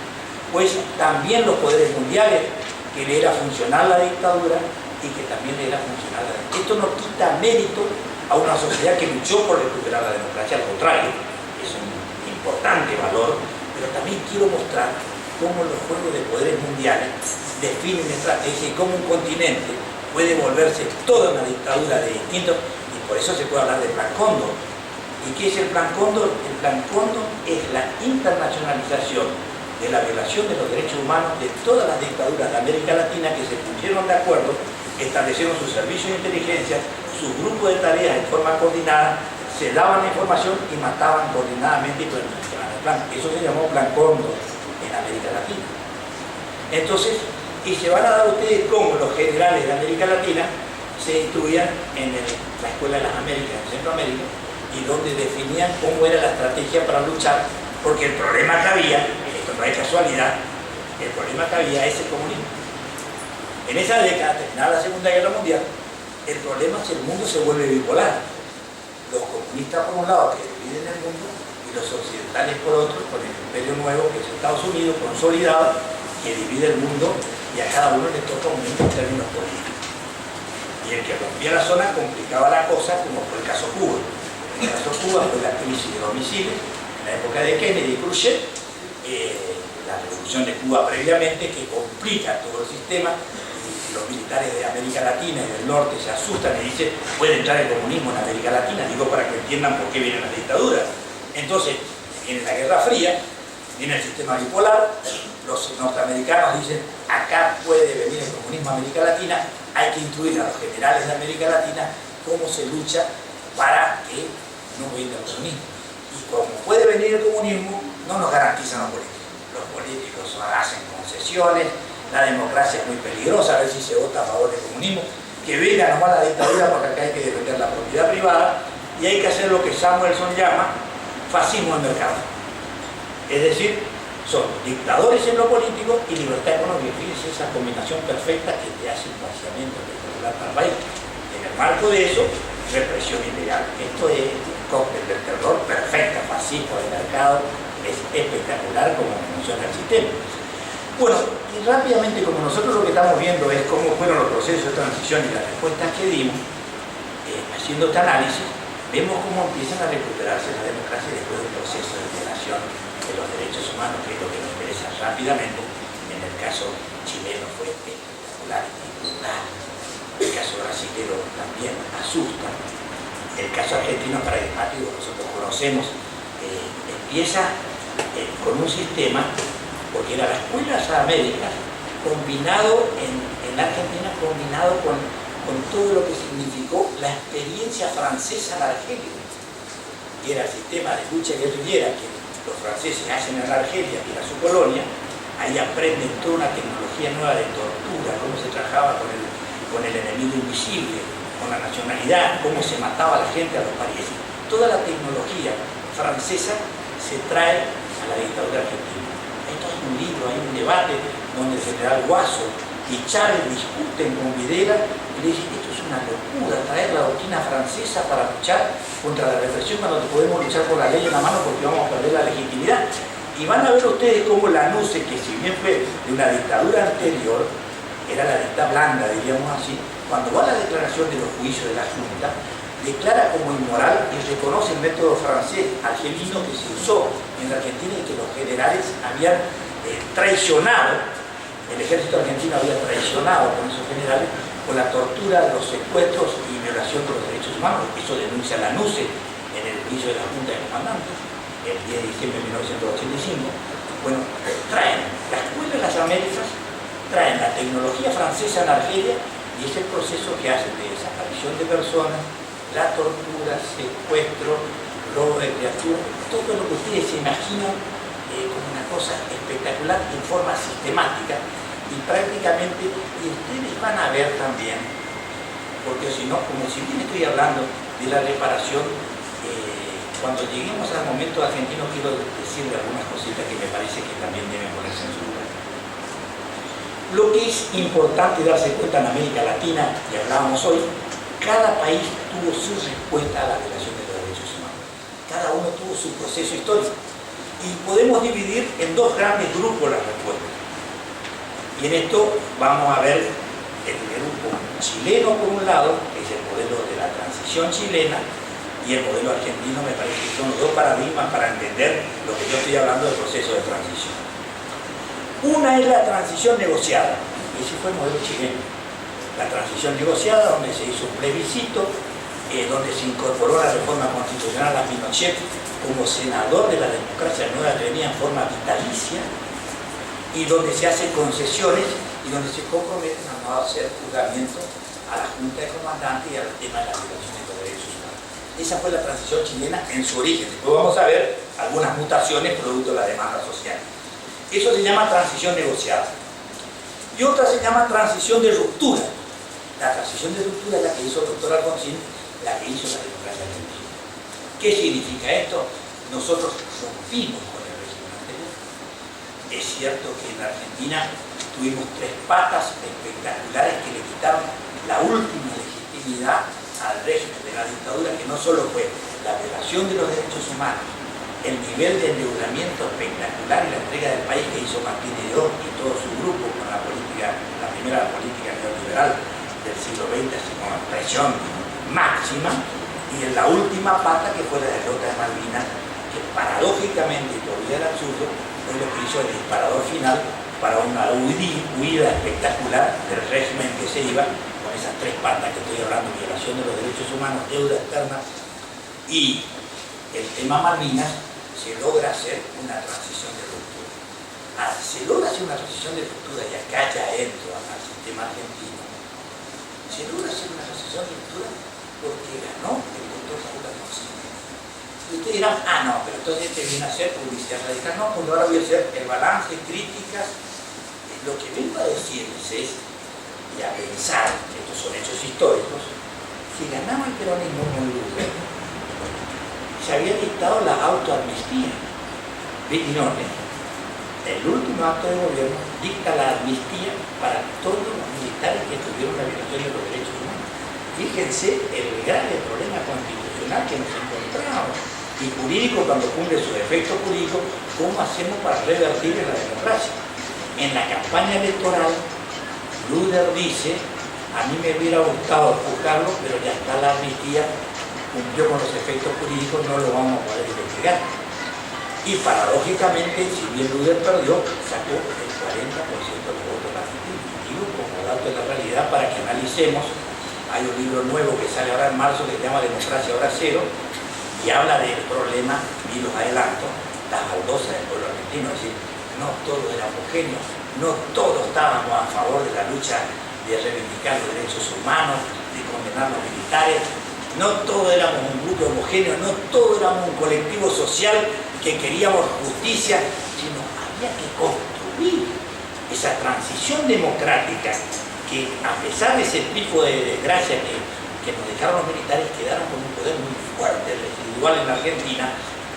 pues también los poderes mundiales, que le era funcional la dictadura y que también le era funcional la democracia. Esto no quita mérito a una sociedad que luchó por recuperar la democracia, al contrario, es un importante valor, pero también quiero mostrar cómo los juegos de poderes mundiales definen estrategia y cómo un continente puede volverse toda una dictadura de distintos, y por eso se puede hablar de Plan Cóndor. ¿Y qué es el Plan Cóndor? El Plan Cóndor es la internacionalización de la violación de los derechos humanos de todas las dictaduras de América Latina que se pusieron de acuerdo establecieron sus servicios de inteligencia, sus grupos de tareas en forma coordinada, se daban la información y mataban coordinadamente y planificaban el plan. Eso se llamó Plan Cóndor en América Latina. Entonces, y se van a dar ustedes cómo los generales de América Latina se instruían en la Escuela de las Américas, en Centroamérica, y donde definían cómo era la estrategia para luchar, porque el problema que había, esto no es casualidad, el problema que había es el comunismo. En esa década, terminada la Segunda Guerra Mundial, el problema es que el mundo se vuelve bipolar. Los comunistas por un lado que dividen el mundo y los occidentales por otro, con el imperio nuevo que es Estados Unidos, consolidado, que divide el mundo y a cada uno le toca un mundo en términos políticos. Y el que rompía la zona complicaba la cosa, como fue el caso Cuba. En el caso Cuba fue la crisis de los misiles, en la época de Kennedy y Khrushchev, la revolución de Cuba previamente, que complica todo el sistema, y los militares de América Latina y del norte se asustan y dicen, puede entrar el comunismo en América Latina, digo para que entiendan por qué viene la dictadura. Entonces, viene la Guerra Fría, viene el sistema bipolar, los norteamericanos dicen, acá puede venir el comunismo a América Latina, hay que instruir a los generales de América Latina cómo se lucha para que no venga el comunismo. Y como puede venir el comunismo, no nos garantizan los políticos. Los políticos hacen concesiones, la democracia es muy peligrosa, a ver si se vota a favor del comunismo, que venga nomás la dictadura porque acá hay que defender la propiedad privada y hay que hacer lo que Samuelson llama fascismo de mercado. Es decir, son dictadores en lo político y libertad económica. Fíjense esa combinación perfecta que te hace un vaciamiento espectacular para el país. En el marco de eso, represión ilegal. Esto es un cóctel del terror perfecta, fascismo de mercado, es espectacular como funciona el sistema. Bueno, y rápidamente, como nosotros lo que estamos viendo es cómo fueron los procesos de transición y las respuestas que dimos, haciendo este análisis, vemos cómo empiezan a recuperarse la democracia después del proceso de violación de los derechos humanos, que es lo que nos interesa rápidamente. En el caso chileno fue espectacular y brutal. El caso brasileño también asusta. El caso argentino paradigmático, nosotros conocemos, empieza con un sistema, porque era la Escuela de las Américas, combinado en Argentina, combinado con todo lo que significó la experiencia francesa en Argelia, que era el sistema de lucha guerrillera que los franceses hacen en Argelia, que era su colonia. Ahí aprenden toda una tecnología nueva de tortura, cómo se trabajaba con el enemigo invisible, con la nacionalidad, cómo se mataba a la gente, a los parientes. Toda la tecnología francesa se trae a la dictadura argentina. Esto es un libro, hay un debate donde el general Guaso y Chávez discuten con Videla y le dicen, esto es una locura, traer la doctrina francesa para luchar contra la represión cuando podemos luchar con la ley en la mano porque vamos a perder la legitimidad. Y van a ver ustedes cómo la NUCE, que si bien fue de una dictadura anterior, era la dictadura blanda, diríamos así, cuando va a la declaración de los juicios de la Junta, declara como inmoral y reconoce el método francés argelino que se usó en la Argentina y que los generales habían traicionado, el ejército argentino había traicionado con esos generales con la tortura, los secuestros y violación de los derechos humanos. Eso denuncia la NUCE en el juicio de la Junta de Comandantes, el 10 de diciembre de 1985. Bueno, traen la Escuela de las Américas, traen la tecnología francesa en Argelia y ese proceso que hace de desaparición de personas, la tortura, secuestro, robo de criaturas, todo lo que ustedes se imaginan como una cosa espectacular en forma sistemática y prácticamente, y ustedes van a ver también, porque si no, como si bien estoy hablando de la reparación, cuando lleguemos al momento argentino quiero decirle algunas cositas que me parece que también deben ponerse en su lugar. Lo que es importante darse cuenta en América Latina, y hablábamos hoy, cada país tuvo su respuesta a la violación de los derechos humanos. Cada uno tuvo su proceso histórico. Y podemos dividir en dos grandes grupos las respuestas. Y en esto vamos a ver el grupo chileno por un lado, que es el modelo de la transición chilena, y el modelo argentino. Me parece que son los dos paradigmas para entender lo que yo estoy hablando del proceso de transición. Una es la transición negociada, ese fue el modelo chileno. La transición negociada, donde se hizo un plebiscito, donde se incorporó la reforma constitucional a Pinochet como senador de la democracia nueva que venía en forma vitalicia, y donde se hacen concesiones y donde se comprometen a no hacer juzgamiento a la Junta de Comandantes y al tema de la violación de los derechos humanos. Esa fue la transición chilena en su origen. Después vamos a ver algunas mutaciones producto de la demanda social. Eso se llama transición negociada. Y otra se llama transición de ruptura. La transición de ruptura es la que hizo el doctor Alfonsín, la que hizo la democracia argentina. ¿Qué significa esto? Nosotros rompimos con el régimen anterior. Es cierto que en la Argentina tuvimos tres patas espectaculares que le quitaron la última legitimidad al régimen de la dictadura, que no solo fue la violación de los derechos humanos, el nivel de endeudamiento espectacular y la entrega del país que hizo Martín Hedón y todo su grupo con la política, la primera política neoliberal del siglo XX, así con presión máxima, y en la última pata que fue la derrota de Malvinas, que paradójicamente y por vía del absurdo fue lo que hizo el disparador final para una huida espectacular del régimen que se iba con esas tres patas que estoy hablando: violación de los derechos humanos, deuda externa y el tema Malvinas. Se logra hacer una transición de ruptura. Se logra hacer una transición de ruptura, y acá ya entro al sistema argentino. Se logra hacer una transición de ruptura porque ganó el doctor Raúl Alfonsín. Y ustedes dirán, no, pero entonces este viene a hacer publicidad radical. No, porque ahora voy a hacer el balance, críticas. Lo que vengo a decirles es, y a pensar, que estos son hechos históricos, que ganaba el peronismo con Luder, se había dictado la autoamnistía. Vitinone, el último acto de gobierno, dicta la amnistía para todos los militares que tuvieron la violación de los derechos humanos. Fíjense el grave problema constitucional que nos encontramos y jurídico cuando cumple su efecto jurídico. ¿Cómo hacemos para revertir en la democracia? En la campaña electoral, Luder dice: a mí me hubiera gustado juzgarlo, pero ya está la amnistía, cumplió con los efectos jurídicos, no lo vamos a poder investigar. Y paradójicamente, si bien Luder perdió, sacó el 40% de los votos de la Argentina. Digo como dato de la realidad para que analicemos. Hay un libro nuevo que sale ahora en marzo que se llama Democracia Hora Cero y habla del problema, y los adelanto, las baldosas del pueblo argentino. Es decir, no todo era homogéneo, no todos estábamos a favor de la lucha de reivindicar los derechos humanos, de condenar a los militares. No todos éramos un grupo homogéneo, no todos éramos un colectivo social que queríamos justicia, sino había que construir esa transición democrática que, a pesar de ese tipo de desgracia que nos dejaron los militares, quedaron con un poder muy fuerte, residual en la Argentina,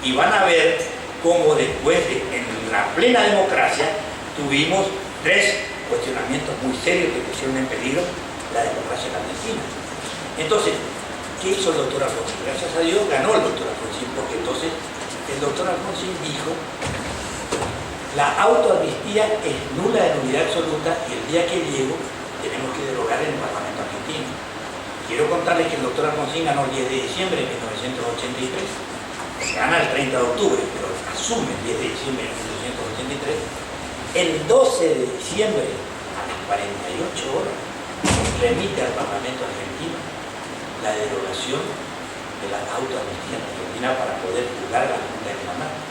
y van a ver cómo después, en la plena democracia, tuvimos tres cuestionamientos muy serios que pusieron en peligro la democracia en la Argentina. Entonces, ¿qué hizo el doctor Alfonsín? Gracias a Dios ganó el doctor Alfonsín, porque entonces el doctor Alfonsín dijo: la autoamnistía es nula de nulidad absoluta y el día que llego tenemos que derogar en el Parlamento argentino. Quiero contarles que el doctor Alfonsín ganó el 10 de diciembre de 1983, gana el 30 de octubre, pero asume el 10 de diciembre de 1983. El 12 de diciembre, a las 48 horas, remite al Parlamento argentino la derogación de la autoamnistía en Argentina para poder juzgar a la Junta de Comandantes.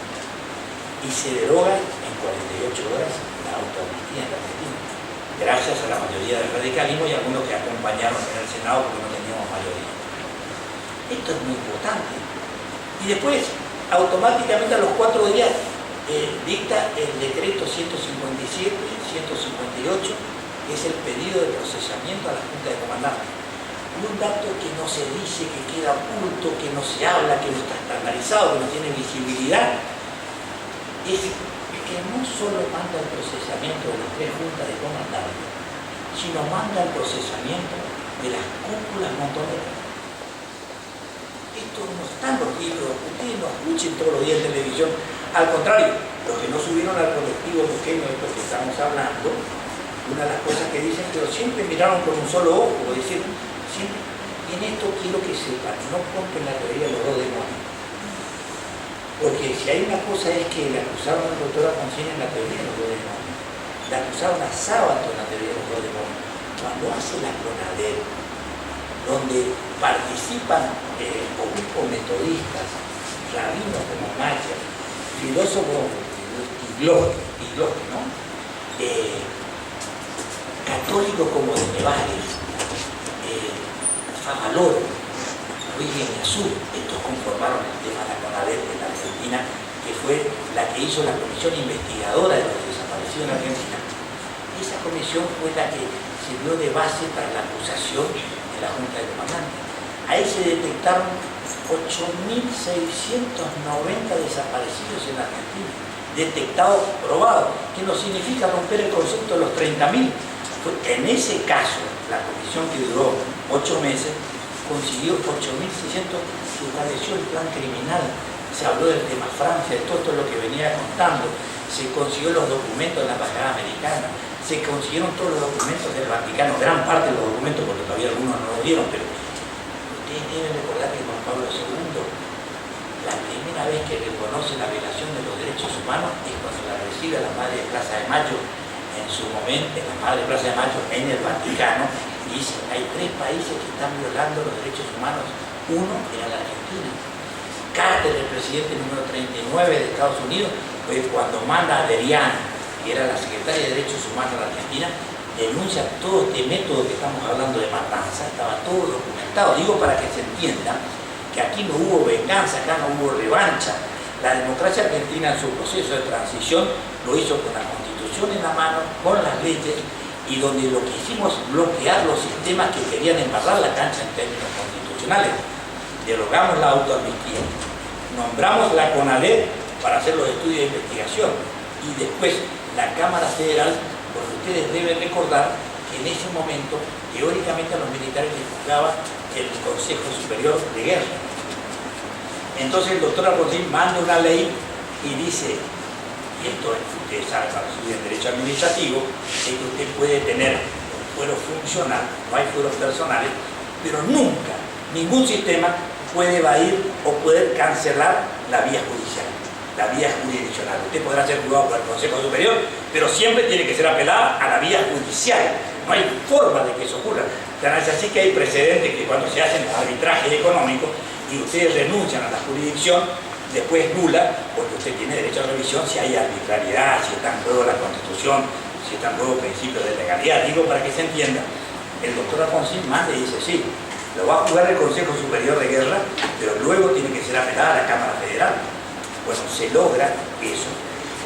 Y se deroga en 48 horas la autoamnistía en Argentina, gracias a la mayoría del radicalismo y algunos que acompañaron en el Senado porque no teníamos mayoría. Esto es muy importante. Y después, automáticamente a los 4 días, dicta el decreto 157, 158, que es el pedido de procesamiento a la Junta de Comandantes. Y un dato que no se dice, que queda oculto, que no se habla, que no está estandarizado, que no tiene visibilidad, es que no solo manda el procesamiento de las tres juntas de comandantes, sino manda el procesamiento de las cúpulas montoneras. Esto no está en los libros, ustedes no escuchen todos los días en televisión. Al contrario, los que no subieron al colectivo homogéneo de esto que estamos hablando, una de las cosas que dicen, pero siempre miraron con un solo ojo, es decir, siempre, en esto quiero que sepan, no compren la teoría de los dos demonios. Porque si hay una cosa es que le acusaron al doctor Alfonsín en la teoría de los dos demonios, le acusaron a Sábato en la teoría de los dos demonios. Cuando hace la CONADER, donde participan obispos metodistas, rabinos como Macha, filósofos Iglesias, ¿no? católicos como de Nevares, Favaloro, Luis Azul, estos conformaron el tema de la CONADEP en la Argentina, que fue la que hizo la comisión investigadora de los desaparecidos en Argentina. Esa comisión fue la que sirvió de base para la acusación de la Junta de Comandantes. Ahí se detectaron 8.690 desaparecidos en Argentina, detectados, probados, que no significa romper el concepto de los 30.000. En ese caso, la comisión que duró 8 meses, consiguió 8.600, se estableció el plan criminal, se habló del tema Francia, de todo esto lo que venía contando, se consiguió los documentos de la embajada americana, se consiguieron todos los documentos del Vaticano, gran parte de los documentos, porque todavía algunos no lo dieron, pero ustedes deben recordar que Juan Pablo II, la primera vez que reconoce la violación de los derechos humanos es cuando la recibe a la Madre de Plaza de Mayo, en su momento, en la Madre de Plaza de Mayo, en el Vaticano, y dice, hay 3 países que están violando los derechos humanos, uno era la Argentina. Carter, el presidente número 39 de Estados Unidos, fue cuando manda a Derian, que era la secretaria de Derechos Humanos de la Argentina, denuncia todo este método que estamos hablando de matanza, estaba todo documentado. Digo para que se entienda que aquí no hubo venganza, acá no hubo revancha. La democracia argentina en su proceso de transición lo hizo con la Constitución en la mano, con las leyes, y donde lo que hicimos es bloquear los sistemas que querían embarrar la cancha en términos constitucionales. Derogamos la autoamnistía, nombramos la CONADEP para hacer los estudios de investigación, y después la Cámara Federal, porque ustedes deben recordar que en ese momento, teóricamente, a los militares les juzgaba el Consejo Superior de Guerra. Entonces el doctor Alfonsín manda una ley y dice, y esto ustedes saben para estudiar en Derecho Administrativo, es que usted puede tener un fuero funcional, no hay fueros personales, pero nunca, ningún sistema puede evadir o poder cancelar la vía judicial, la vía jurisdiccional. Usted podrá ser juzgado por el Consejo Superior, pero siempre tiene que ser apelada a la vía judicial. No hay forma de que eso ocurra. Tan es así que hay precedentes que cuando se hacen arbitrajes económicos y ustedes renuncian a la jurisdicción, después es nula, porque usted tiene derecho a revisión si hay arbitrariedad, si está en juego la Constitución, si está en juego principios de legalidad. Digo para que se entienda, el doctor Alfonsín manda y dice, sí, lo va a jugar el Consejo Superior de Guerra, pero luego tiene que ser apelada a la Cámara Federal. Bueno, se logra eso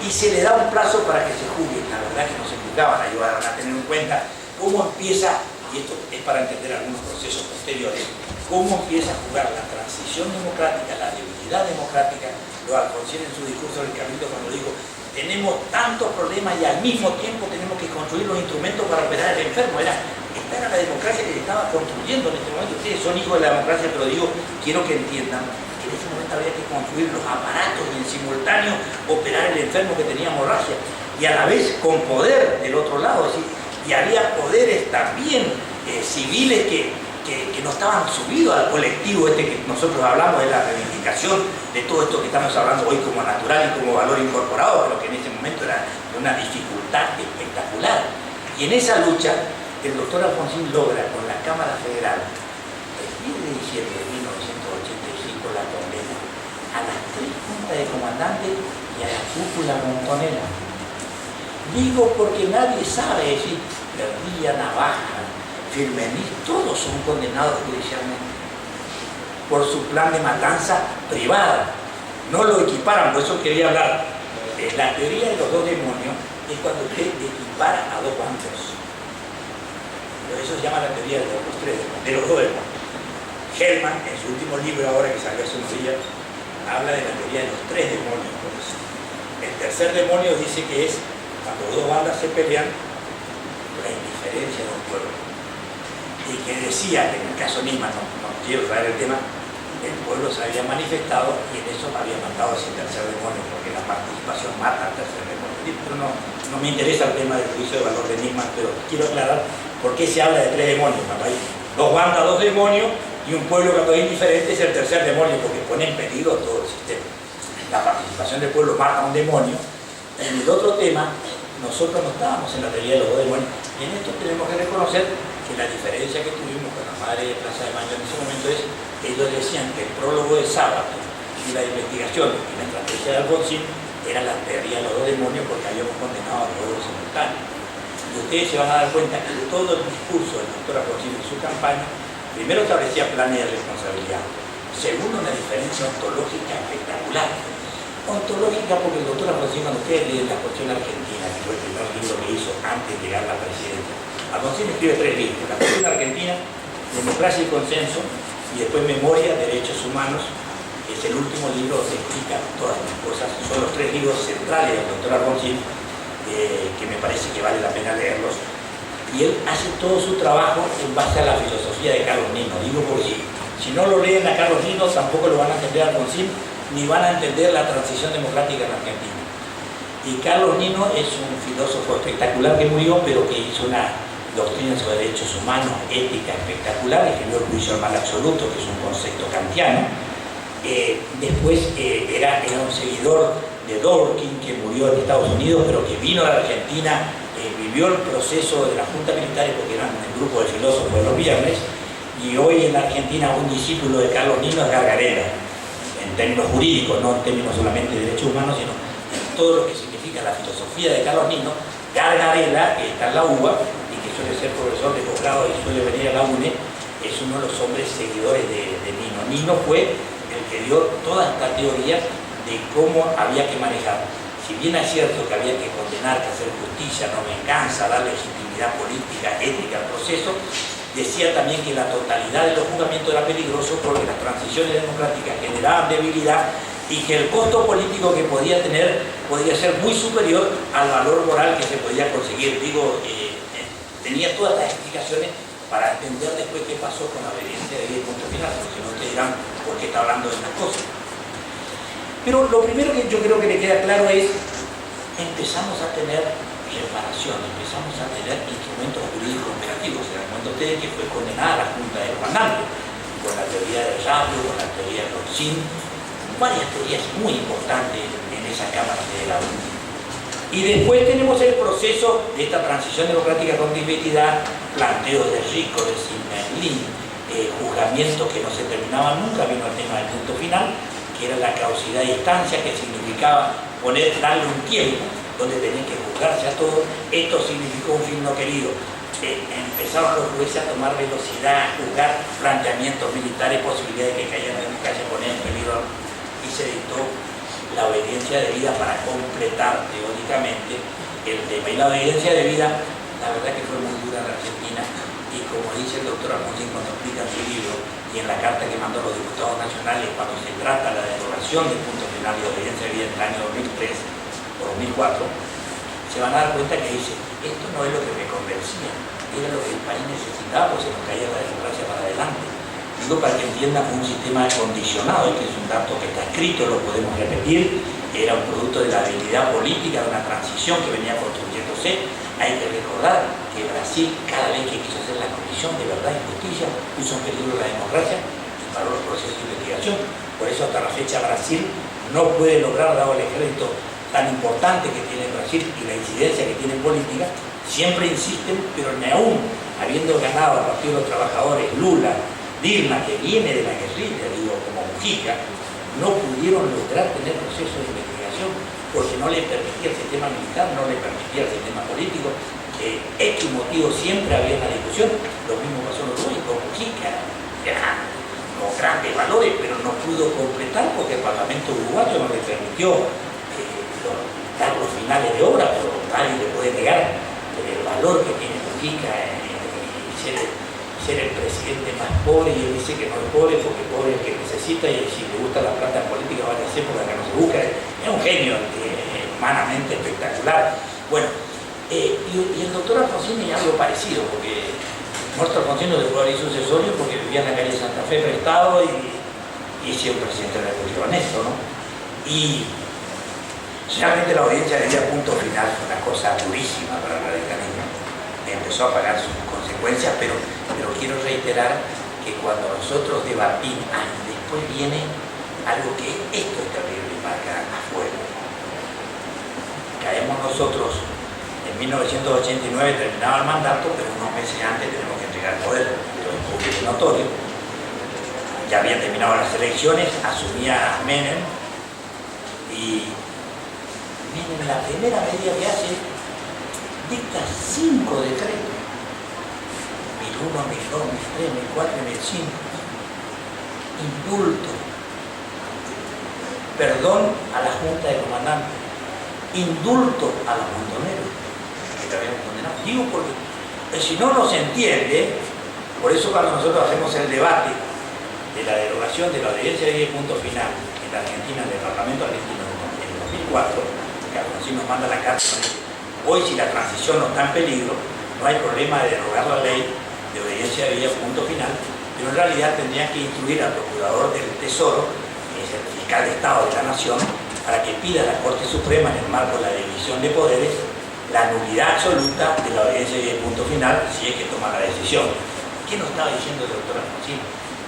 y se le da un plazo para que se juzgue. La verdad que no se juzgaban, ahí van a tener en cuenta cómo empieza, y esto es para entender algunos procesos posteriores, cómo empieza a jugar la transición democrática, la debilidad democrática. Lo Alfonsín en su discurso del Cabildo cuando dijo, tenemos tantos problemas y al mismo tiempo tenemos que construir los instrumentos para operar al enfermo. Esta era la democracia que se estaba construyendo en este momento. Ustedes son hijos de la democracia, pero digo, quiero que entiendan que en ese momento había que construir los aparatos y en simultáneo operar el enfermo que tenía hemorragia. Y a la vez con poder del otro lado, ¿sí? Y había poderes también civiles que no estaban subidos al colectivo este que nosotros hablamos de la reivindicación de todo esto que estamos hablando hoy como natural y como valor incorporado, pero que en ese momento era de una dificultad espectacular. Y en esa lucha, el doctor Alfonsín logra con la Cámara Federal, el 10 de diciembre de 1985, la condena a las 3 juntas de comandantes y a la cúpula montonera. Digo porque nadie sabe, es decir, Perdía, Navaja, Firmenich, todos son condenados judicialmente por su plan de matanza privada. No lo equiparan, por eso quería hablar. La teoría de los 2 demonios es cuando usted equipara a 2 bandos. Eso se llama la teoría de los 2 demonios. Hellman, en su último libro, ahora que salió hace unos días, habla de la teoría de los 3 demonios. El tercer demonio dice que es cuando 2 bandas se pelean, la indiferencia de un pueblo. Y que decía que en el caso Nisman, no quiero traer el tema, el pueblo se había manifestado y en eso había matado a ese tercer demonio, porque la participación mata al tercer demonio. Pero no me interesa el tema del juicio de valor de Nisman, pero quiero aclarar por qué se habla de 3 demonios. Cuando hay 2 bandas, 2 demonios, y un pueblo cuando es indiferente es el tercer demonio, porque pone en peligro todo el sistema. La participación del pueblo mata a un demonio. En el otro tema, nosotros no estábamos en la teoría de los 2 demonios, y en esto tenemos que reconocer que la diferencia que tuvimos con la Madre de Plaza de Mayo en ese momento es que ellos decían que el prólogo de Sábato y la investigación y la estrategia de Alfonsín era la teoría de los 2 demonios porque habíamos condenado a todos simultáneos. Y ustedes se van a dar cuenta que todo el discurso del doctor Alfonsín en su campaña, primero establecía planes de responsabilidad, segundo una diferencia ontológica espectacular. Ontológica porque el doctor Alfonsín, cuando ustedes leen La Cuestión Argentina, que fue el primer libro que hizo antes de llegar a la presidencia, Alfonsín escribe 3 libros: La Cuestión Argentina, Democracia y Consenso, y después Memoria, Derechos Humanos. Es el último libro que explica todas las cosas. Son los 3 libros centrales del doctor Alfonsín, que me parece que vale la pena leerlos. Y él hace todo su trabajo en base a la filosofía de Carlos Nino. Digo porque si no lo leen a Carlos Nino, tampoco lo van a entender a Alfonsín, ni van a entender la transición democrática en Argentina. Y Carlos Nino es un filósofo espectacular que murió, pero que hizo una doctrina sobre derechos humanos, ética espectacular, escribió el juicio al mal absoluto, que es un concepto kantiano. Después era un seguidor de Dworkin, que murió en Estados Unidos, pero que vino a la Argentina, vivió el proceso de la Junta Militar, porque eran el grupo de filósofos de los viernes, y hoy en la Argentina un discípulo de Carlos Nino es Gargarella, en términos jurídicos, no en términos solamente de derechos humanos, sino en todo lo que significa la filosofía de Carlos Nino. Gargarella, que está en la UBA y que suele ser profesor de posgrado y suele venir a la UNE, es uno de los hombres seguidores de Nino. Nino fue el que dio toda esta teoría de cómo había que manejar. Si bien es cierto que había que condenar, que hacer justicia, no venganza, dar legitimidad política, ética al proceso, decía también que la totalidad de los juzgamientos era peligroso porque las transiciones democráticas generaban debilidad y que el costo político que podía tener podía ser muy superior al valor moral que se podía conseguir. Digo, tenía todas estas explicaciones para entender después qué pasó con la obediencia de vida y punto final, porque no te dirán por qué está hablando de estas cosas. Pero lo primero que yo creo que le queda claro es, empezamos a tener reparación, empezamos a tener instrumentos jurídicos operativos. Se dan cuenta ustedes que fue condenada la Junta de Comandante, con la teoría del rabio, con la teoría de Roxin, varias teorías muy importantes en esa Cámara Federal. Y después tenemos el proceso de esta transición democrática con diversidad, planteos de Rico, de Zimmerlin, juzgamientos que no se terminaban nunca, vino el tema del punto final, que era la causidad de instancia, que significaba darle un tiempo donde tenían que juzgarse a todos. Esto significó un fin no querido. Empezaron los jueces a tomar velocidad, a juzgar planteamientos militares, posibilidades de que cayeran en democracia, poner en peligro, y se dictó la obediencia debida para completar teóricamente el tema. Y la obediencia debida, la verdad que fue muy dura en la Argentina, y como dice el doctor Alfonsín cuando explica en su libro, y en la carta que mandó a los diputados nacionales cuando se trata de la derogación del punto final de obediencia debida en el año 2003 o 2004, se van a dar cuenta que dice, esto no es lo que me convencía, era lo que el país necesitaba, pues se nos caía la democracia para adelante. Digo para que entiendan, fue un sistema condicionado, que es un dato que está escrito, lo podemos repetir, era un producto de la habilidad política, de una transición que venía construyéndose. Hay que recordar que Brasil, cada vez que quiso hacer la comisión de verdad y justicia, puso en peligro la democracia y paró los procesos de investigación. Por eso hasta la fecha Brasil no puede lograr, dado el ejército tan importante que tiene Brasil y la incidencia que tiene en política, siempre insisten, pero ni aún habiendo ganado al Partido de los Trabajadores, Lula, Dilma, que viene de la guerrilla, digo, como Mujica, no pudieron lograr tener procesos de investigación porque no le permitía el sistema militar, no le permitía el sistema político, que X motivo siempre había una discusión. Lo mismo pasó en Uruguay con Mujica, con grandes valores, pero no pudo completar porque el Parlamento uruguayo no le permitió dar los finales de obra, pero nadie le puede negar el valor que tiene Mujica ser el presidente más pobre, y él dice que no es pobre porque pobre es el que necesita, y si le gusta la plata en política va a ser porque acá no se busca. Es un genio humanamente espectacular. Bueno, y el doctor Alfonsín es algo parecido, porque nuestro Alfonsín no dejó de ir sucesorio porque vivía en la calle Santa Fe prestado y siempre presidente de la República honesto, ¿no? Y realmente la audiencia de día punto final fue una cosa durísima para el radicalismo. Empezó a pagar sus consecuencias, pero quiero reiterar que cuando nosotros debatimos, después viene algo que esto es terrible para acá afuera. Caemos nosotros, en 1989 terminaba el mandato, pero unos meses antes tenemos que entregar el poder, esto es público y notorio. Ya habían terminado las elecciones, asumía Menem, y Menem la primera medida que hace, dicta 5 decretos, 1001, 1002, 1003, 1004, 1005, indulto, perdón a la Junta de Comandantes, indulto a los montoneros, que te habíamos condenado. Digo porque si no nos entiende, por eso cuando nosotros hacemos el debate de la derogación de la obediencia de punto final en la Argentina, del Parlamento argentino en 2004, que Alfonsín nos manda la carta, hoy si la transición no está en peligro, no hay problema de derogar la ley de obediencia de punto final, pero en realidad tendrían que instruir al Procurador del Tesoro, que es el fiscal de Estado de la Nación, para que pida a la Corte Suprema, en el marco de la división de poderes, la nulidad absoluta de la obediencia de punto final, si es que toma la decisión. ¿Qué nos estaba diciendo el doctor Alfonsín?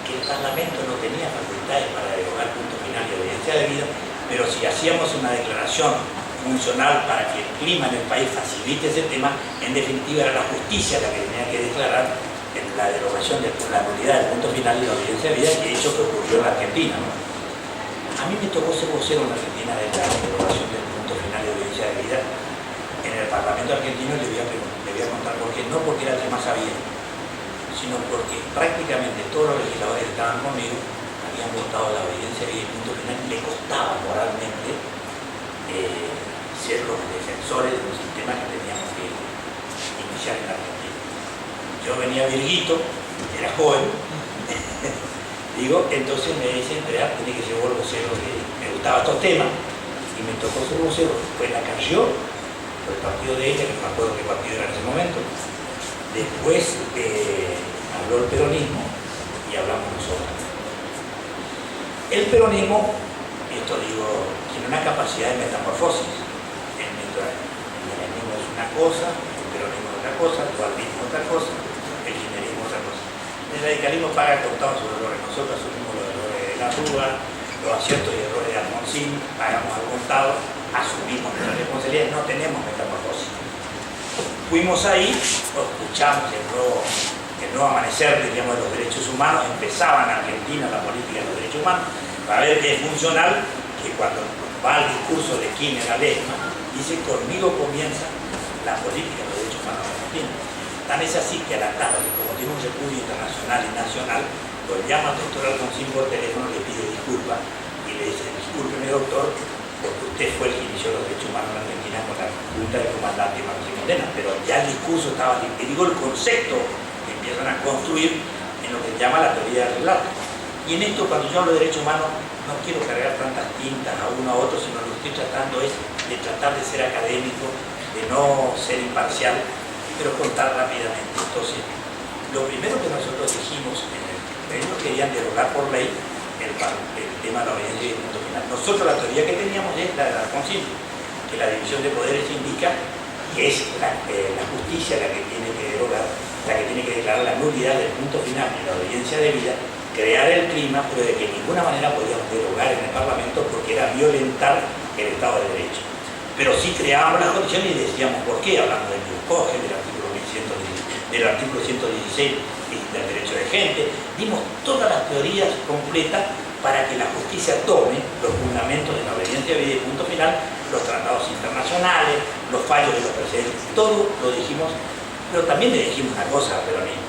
Que el Parlamento no tenía facultades para derogar punto final y obediencia de vida, pero si hacíamos una declaración funcional para que el clima en el país facilite ese tema, en definitiva era la justicia la que tenía que declarar la derogación de la nulidad del punto final y la obediencia de vida, que hecho que ocurrió en la Argentina, ¿no? A mí me tocó ser vocero en la Argentina de la derogación del punto final y obediencia de vida en el Parlamento argentino, y le voy a contar por qué. No porque era el que más sabía, sino porque prácticamente todos los legisladores que estaban conmigo habían votado la obediencia de punto final y le costaba moralmente ser los defensores de un sistema que teníamos que iniciar en la Argentina. Yo venía virguito, era joven, digo, entonces me dice, tiene que ser vos vocero, me gustaban estos temas, y me tocó ser vocero. Después la cayó por el partido de ella, que no me acuerdo qué partido era en ese momento. Después habló el peronismo y hablamos nosotros. El peronismo, esto digo, tiene una capacidad de metamorfosis. El menemismo es una cosa, el peronismo es otra cosa, el dualismo es otra cosa, el kirchnerismo es otra cosa. El radicalismo paga contado sus errores. Nosotros asumimos los errores de la Rúa, los aciertos y errores de Alfonsín, pagamos al contado, asumimos nuestras responsabilidades, no tenemos metamorfosis. Fuimos ahí, escuchamos el nuevo amanecer, diríamos, de los derechos humanos, empezaba en Argentina la política de los derechos humanos, para ver que es funcional, que cuando va al discurso de Kirchner a Lehmann, dice, conmigo comienza la política de los derechos humanos en Argentina. Tan es así que a la tarde, como tiene un repudio internacional y nacional, lo llama al doctor Alfonsín por teléfono, le pide disculpas y le dice, discúlpeme doctor, porque usted fue el que inició los derechos humanos en Argentina con la Junta de Comandantes y Manos y Condenas, pero ya el discurso estaba, y digo el concepto que empiezan a construir en lo que se llama la teoría del relato. Y en esto, cuando yo hablo de derechos humanos, no quiero cargar tantas tintas a uno a otro, sino lo que estoy tratando es de tratar de ser académico, de no ser imparcial, pero contar rápidamente. Entonces, lo primero que nosotros dijimos, ellos querían derogar por ley el tema de la obediencia y el punto final. Nosotros la teoría que teníamos es la de Alfonsín, que la división de poderes indica que es la justicia la que tiene que derogar, la que tiene que declarar la nulidad del punto final y la obediencia debida, crear el clima, pero de que de ninguna manera podíamos derogar en el Parlamento porque era violentar el Estado de Derecho. Pero sí creábamos las condiciones y decíamos por qué, hablando del Coge, del artículo 116 y del derecho de gente, dimos todas las teorías completas para que la justicia tome los fundamentos de la obediencia y punto final, los tratados internacionales, los fallos de los precedentes, todo lo dijimos, pero también le dijimos una cosa al peronismo.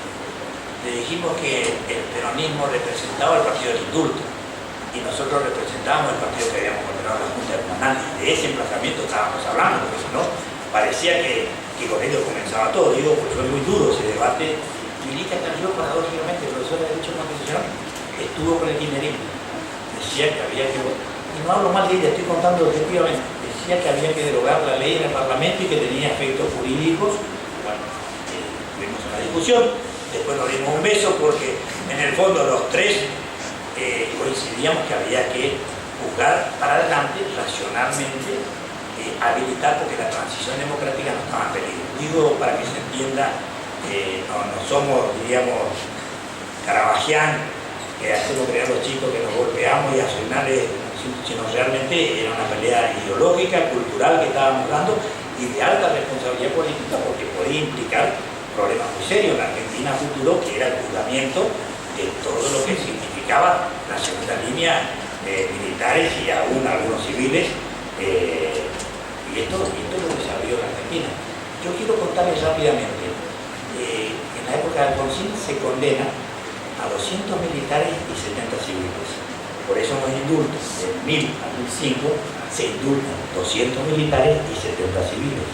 Le dijimos que el peronismo representaba el partido del indulto y nosotros representábamos el partido que habíamos condenado a la Junta de Comandantes. De ese emplazamiento estábamos hablando, porque si no, parecía que con ellos comenzaba todo. Digo, pues fue muy duro ese debate. Milica Carrió, paradójicamente, el profesor de Derecho Constitucional, estuvo con el kirchnerismo. Decía que había que, y no hablo mal de ella, estoy contando objetivamente, decía que había que derogar la ley en el Parlamento y que tenía efectos jurídicos. Bueno, tuvimos una discusión, después nos dimos un beso porque en el fondo los tres coincidíamos que había que juzgar para adelante, racionalmente, habilitar, porque la transición democrática no estaba en peligro. Digo, para que se entienda, no somos, diríamos, Carabajian, que hacemos creer a los chicos que nos golpeamos y a finales, sino realmente era una pelea ideológica, cultural que estábamos dando y de alta responsabilidad política, porque podía implicar problemas muy serios en la Argentina futuro, que era el juzgamiento de todo lo que significaba la segunda línea militares y aún algunos civiles, y esto es lo que se abrió en la Argentina. Yo quiero contarles rápidamente. En la época de Alfonsín se condena a 200 militares y 70 civiles. Por eso en los indultos, de 1000 a 1005, se indultan 200 militares y 70 civiles.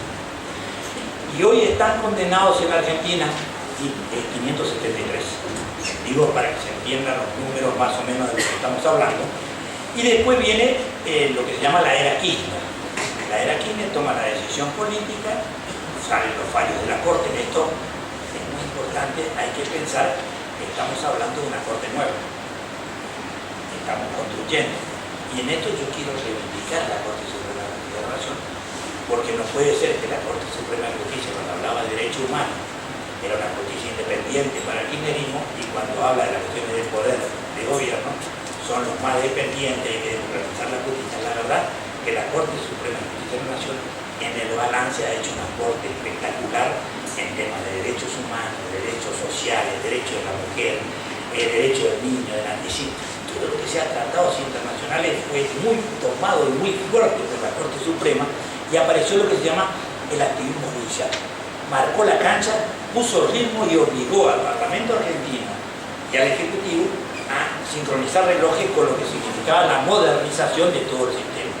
Y hoy están condenados en Argentina 573. Digo para que se entiendan los números más o menos de lo que estamos hablando. Y después viene lo que se llama la era Kirchner. La era Kirchner toma la decisión política, salen los fallos de la Corte. Esto es muy importante, hay que pensar que estamos hablando de una Corte nueva. Estamos construyendo. Y en esto yo quiero reivindicar a la Corte Suprema de la Nación, porque no puede ser que la Corte Suprema de Justicia, cuando hablaba de derechos humanos, era una justicia independiente para el kirchnerismo, y cuando habla de las cuestiones de poder de gobierno, son los más dependientes, hay que democratizar la justicia. La verdad que la Corte Suprema de Justicia de la Nación en el balance ha hecho un aporte espectacular en temas de derechos humanos, de derechos sociales, derechos de la mujer, derechos del niño, del anticipo. Todo lo que se ha tratado internacionales fue muy tomado y muy fuerte por la Corte Suprema, y apareció lo que se llama el activismo judicial. Marcó la cancha, puso ritmo y obligó al Parlamento argentino y al Ejecutivo a sincronizar relojes con lo que significaba la modernización de todo el sistema.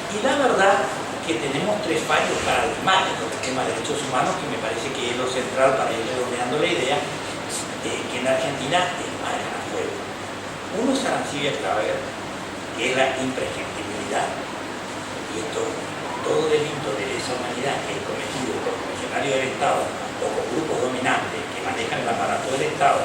Y la verdad que tenemos tres fallos paradigmáticos del tema de derechos humanos, que me parece que es lo central para ir redondeando la idea, que en Argentina marcan a fuego. Uno es Arancibia Claver, que es la imprescriptibilidad, y esto, todo delito de lesa humanidad que es cometido por funcionarios del Estado o por grupos dominantes que manejan el aparato del Estado,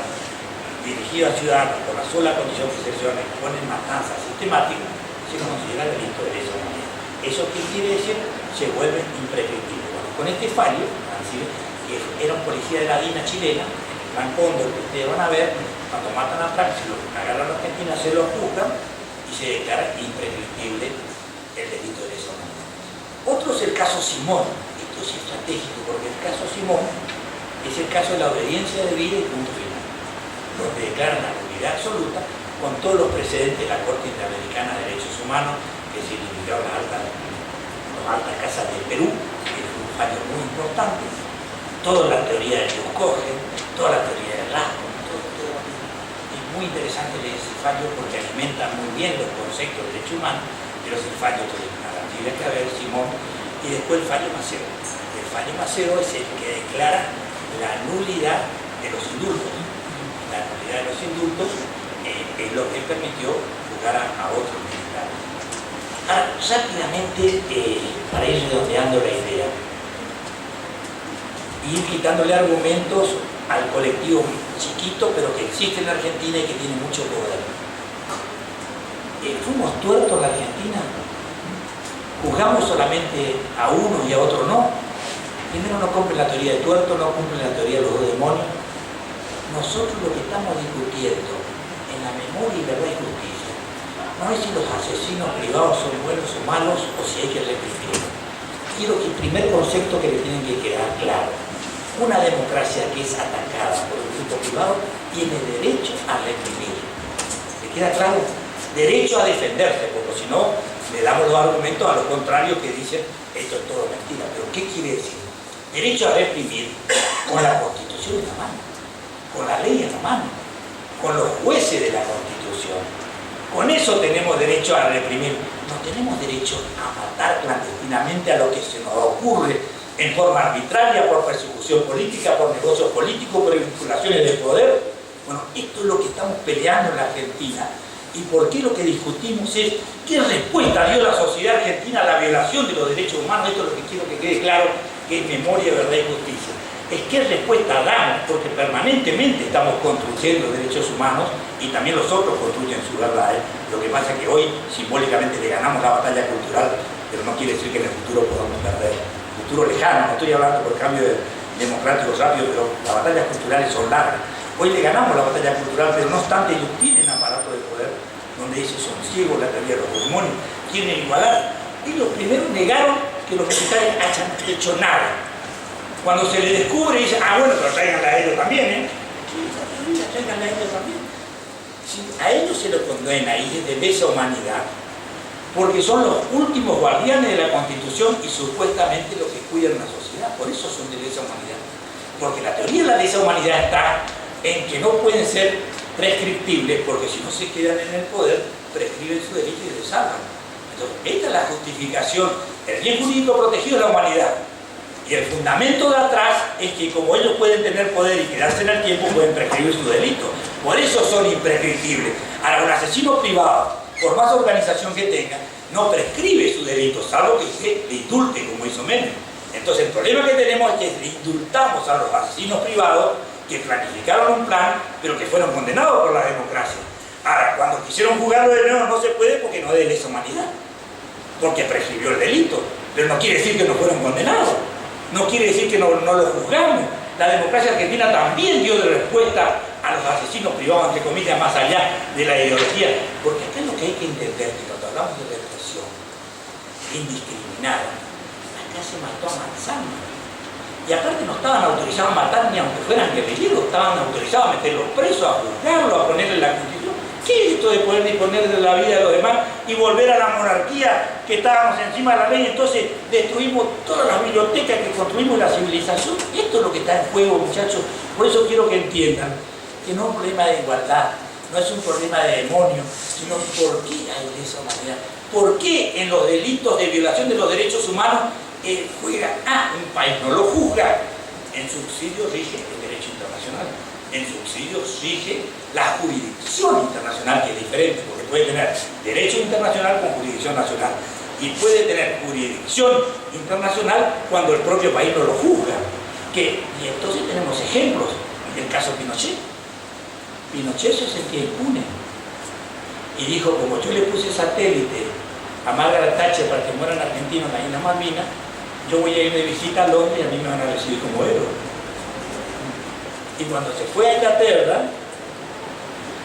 dirigido a ciudadanos por la sola condición que se ponen matanzas sistemáticas, se considera delito de lesa humanidad. ¿Eso qué quiere decir? Se vuelve imprescriptible. Bueno, con este fallo, que era un policía de la DINA chilena, Hernán Cóndor, que ustedes van a ver, cuando matan a Frank, se lo agarran a Argentina, se lo juzgan y se declara imprescriptible el delito de lesa humanidad. Otro es el caso Simón. Esto es estratégico, porque el caso Simón es el caso de la obediencia debida y punto final, donde declaran la nulidad absoluta con todos los precedentes de la Corte Interamericana de Derechos Humanos, que significaron las altas casas del Perú, que es un fallo muy importante, toda la teoría de Euskogel, toda la teoría de Rasco, todo. Es muy interesante leer ese fallo porque alimenta muy bien los conceptos de derechos humanos, pero es el fallo de Arancibia Claver, Simón, y después el fallo Maceo. El fallo Maceo es el que declara la nulidad de los indultos. La nulidad de los indultos es lo que permitió juzgar a otros militares. Ahora, rápidamente, para ir redondeando la idea, y ir quitándole argumentos al colectivo chiquito, pero que existe en la Argentina y que tiene mucho poder. ¿Fuimos tuertos en la Argentina? ¿Juzgamos solamente a uno y a otro no? Primero, no cumplen la teoría de tuerto, no cumplen la teoría de los dos demonios. Nosotros lo que estamos discutiendo en la memoria y verdad y justicia no es si los asesinos privados son buenos o malos o si hay que reprimirlos. Quiero que el primer concepto que le tienen que quedar claro: una democracia que es atacada por un grupo privado tiene derecho a reprimir. ¿Le queda claro? Derecho a defenderse, porque si no, le damos los argumentos a los contrarios que dicen esto es todo mentira. ¿Pero qué quiere decir? Derecho a reprimir con la Constitución en la mano, con la ley en la mano, con los jueces de la Constitución. Con eso tenemos derecho a reprimir. No tenemos derecho a matar clandestinamente a lo que se nos ocurre en forma arbitraria, por persecución política, por negocios políticos, por vinculaciones de poder. Bueno, esto es lo que estamos peleando en la Argentina. ¿Y por qué lo que discutimos es qué respuesta dio la sociedad argentina a la violación de los derechos humanos? Esto es lo que quiero que quede claro, que es memoria, verdad y justicia. Es qué respuesta damos, porque permanentemente estamos construyendo derechos humanos y también los otros construyen su verdad. Lo que pasa es que hoy simbólicamente le ganamos la batalla cultural, pero no quiere decir que en el futuro podamos perder. Futuro lejano, no estoy hablando por cambio democrático rápido, pero las batallas culturales son largas. Hoy le ganamos la batalla cultural, pero no obstante ellos tienen aparato de poder donde ellos son ciegos, la teoría de los demonios, quieren igualar. Ellos primero negaron que los militares hayan hecho nada. Cuando se les descubre, dicen, bueno, pero tráiganla a ellos también, ¿eh? Sí, tráiganla a ellos también. Si a ellos se los condena y es de lesa humanidad, porque son los últimos guardianes de la Constitución y supuestamente los que cuidan la sociedad. Por eso son de lesa humanidad. Porque la teoría de la lesa humanidad está en que no pueden ser prescriptibles, porque si no se quedan en el poder, prescriben su delito y se salvan. Entonces, esta es la justificación. El bien jurídico protegido es la humanidad. Y el fundamento de atrás es que como ellos pueden tener poder y quedarse en el tiempo, pueden prescribir su delito. Por eso son imprescriptibles. Ahora, un asesino privado, por más organización que tenga, no prescribe su delito, salvo que se le indulte, como hizo Menem. Entonces, el problema que tenemos es que le indultamos a los asesinos privados que planificaron un plan, pero que fueron condenados por la democracia. Ahora, cuando quisieron juzgarlo de nuevo, no se puede porque no es de lesa humanidad, porque prescribió el delito, pero no quiere decir que no fueron condenados. No quiere decir que no lo juzgamos. La democracia argentina también dio de respuesta a los asesinos privados, entre comillas, más allá de la ideología. Porque acá es lo que hay que entender, que cuando hablamos de represión indiscriminada, acá se mató a mansalva. Y aparte no estaban autorizados a matar ni aunque fueran guerrilleros, estaban autorizados a meterlos presos, a juzgarlos, a ponerle la Constitución. ¿Qué es esto de poder disponer de la vida de los demás y volver a la monarquía que estábamos encima de la ley? Entonces destruimos todas las bibliotecas que construimos la civilización. Esto es lo que está en juego, muchachos. Por eso quiero que entiendan que no es un problema de igualdad, no es un problema de demonio, sino por qué hay lesa humanidad. ¿Por qué en los delitos de violación de los derechos humanos juega un país no lo juzga? En subsidio rige el derecho internacional. En subsidio rige la jurisdicción internacional, que es diferente, porque puede tener derecho internacional con jurisdicción nacional. Y puede tener jurisdicción internacional cuando el propio país no lo juzga. Y entonces tenemos ejemplos. El caso Pinochet. Pinochet se sentía impune. Y dijo, como yo le puse satélite a Margaret Thatcher para que mueran argentinos en la isla Malvinas, yo voy a ir de visita a Londres y a mí me van a recibir como héroe. Y cuando se fue a Inglaterra,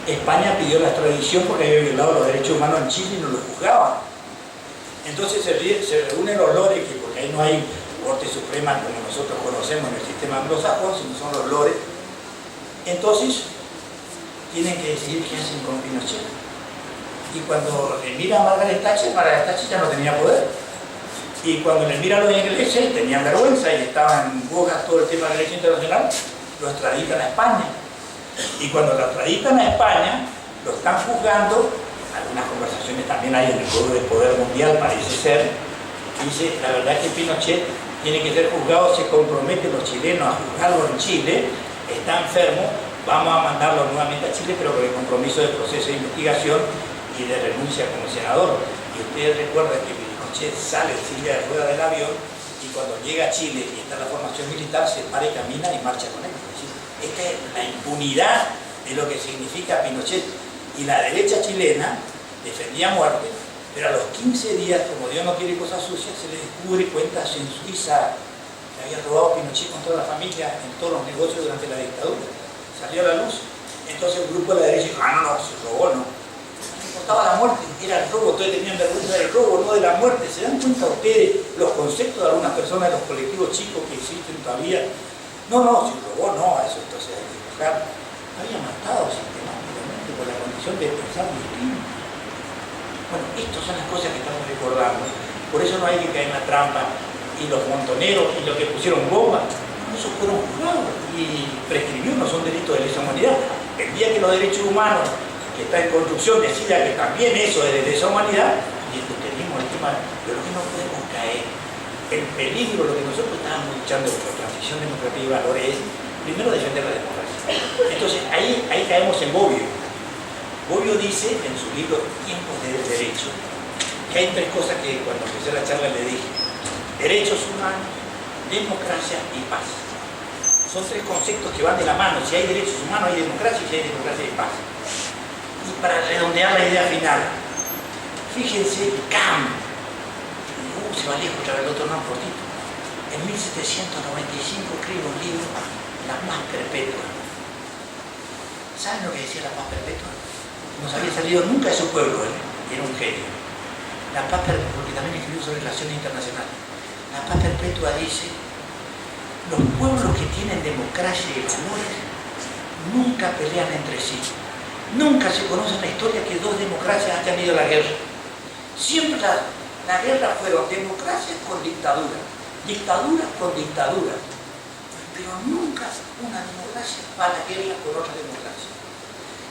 España pidió la extradición porque había violado los derechos humanos en Chile y no lo juzgaban. Entonces se reúnen los lores, que porque ahí no hay Corte Suprema como nosotros conocemos en el sistema anglosajón, sino son los lores. Entonces tienen que decidir qué hacen con Pinochet. Y cuando le mira a Margaret Thatcher ya no tenía poder. Y cuando le mira a los ingleses, tenían vergüenza y estaban en boga todo el tema del derecho internacional, lo extraditan a España. Y cuando lo extraditan a España, lo están juzgando. Algunas conversaciones también hay en el Foro de Poder Mundial, parece ser. Dice, la verdad es que Pinochet tiene que ser juzgado, se comprometen los chilenos a juzgarlo en Chile, está enfermo, vamos a mandarlo nuevamente a Chile, pero con el compromiso de proceso de investigación y de renuncia como senador. Y ustedes recuerdan que Pinochet sale en silla de ruedas del avión y cuando llega a Chile y está en la formación militar, se para y camina y marcha con él. Esta es la impunidad de lo que significa Pinochet. Y la derecha chilena defendía muerte, pero a los 15 días, como Dios no quiere cosas sucias, se le descubre cuentas en Suiza que había robado Pinochet con toda la familia en todos los negocios durante la dictadura. Salió a la luz. Entonces el grupo de la derecha dijo, no, se robó, no. No importaba la muerte, era el robo, entonces tenían vergüenza del robo, no de la muerte. ¿Se dan cuenta ustedes los conceptos de algunas personas de los colectivos chicos que existen todavía? No, si robó, no, a eso entonces hay que buscar. Había matado sistemáticamente por la condición de pensar distinto. Bueno, estas son las cosas que estamos recordando. Por eso no hay que caer en la trampa. Y los montoneros y los que pusieron bombas, esos fueron juzgados y prescribió, no son delitos de lesa humanidad. El día que los derechos humanos, que está en construcción, decida que también eso es de lesa humanidad, discutiremos el tema, pero que no podemos caer. El peligro, lo que nosotros estábamos luchando por transición democrática y valores es, primero, defender la democracia. Entonces, ahí caemos en Bobbio. Bobbio dice en su libro Tiempos del Derecho que hay tres cosas que cuando empecé la charla le dije: derechos humanos, democracia y paz. Son tres conceptos que van de la mano. Si hay derechos humanos hay democracia, y si hay democracia hay paz. Y para redondear la idea final, fíjense, Kant, se va lejos, otra vez el otro no, cortito. En 1795 escribe un libro, La Paz Perpetua. ¿Saben lo que decía la paz perpetua? No se había salido nunca de su pueblo, era un genio. La paz perpetua, porque también escribió sobre relaciones internacionales. La paz perpetua dice: los pueblos que tienen democracia y valores nunca pelean entre sí. Nunca se conoce en la historia que dos democracias hayan ido a la guerra. Siempre la guerra fueron democracias con dictadura, dictaduras con dictadura, pero nunca una democracia va a la guerra con otra democracia.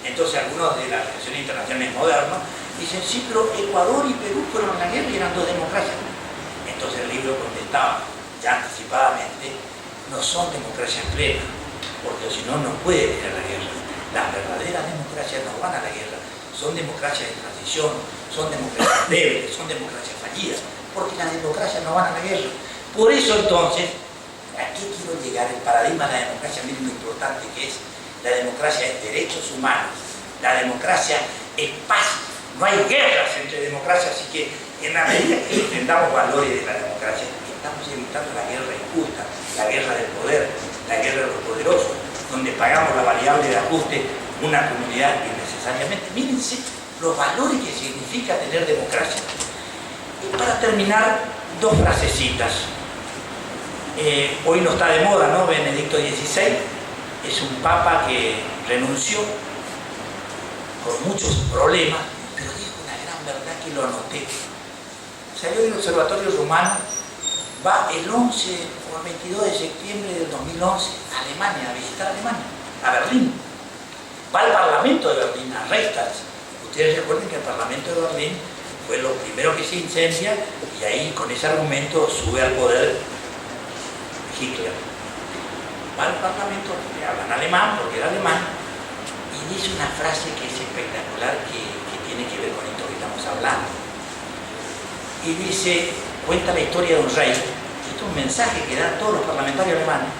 Entonces algunos de las relaciones internacionales modernas dicen, sí, pero Ecuador y Perú fueron a la guerra y eran dos democracias. Entonces el libro contestaba ya anticipadamente, no son democracias plenas, porque si no, no pueden ir a la guerra. Las verdaderas democracias no van a la guerra, son democracias de transición, son democracias débiles, son democracias fallidas, porque las democracias no van a la guerra. Por eso entonces, ¿a qué quiero llegar? El paradigma de la democracia, miren lo importante que es. La democracia es derechos humanos, la democracia es paz, no hay guerras entre democracias, así que en la medida que defendamos valores de la democracia, estamos evitando la guerra injusta, la guerra del poder, la guerra de los poderosos, donde pagamos la variable de ajuste una comunidad innecesariamente. Mírense los valores que significa tener democracia. Y para terminar, dos frasecitas. Hoy no está de moda, ¿no? Benedicto XVI es un papa que renunció con muchos problemas, pero dijo una gran verdad que lo anoté. Salió del Observatorio Rumano, va el 11 o el 22 de septiembre del 2011 a Alemania, a visitar Alemania, a Berlín. Va al Parlamento de Berlín, a Reichstag. Ustedes recuerden que el Parlamento de Berlín fue lo primero que se incendia y ahí con ese argumento sube al poder Hitler. Va al Parlamento, le hablan alemán porque era alemán, y dice una frase que es espectacular que tiene que ver con esto que estamos hablando. Y dice, cuenta la historia de un rey, esto es un mensaje que dan todos los parlamentarios alemanes,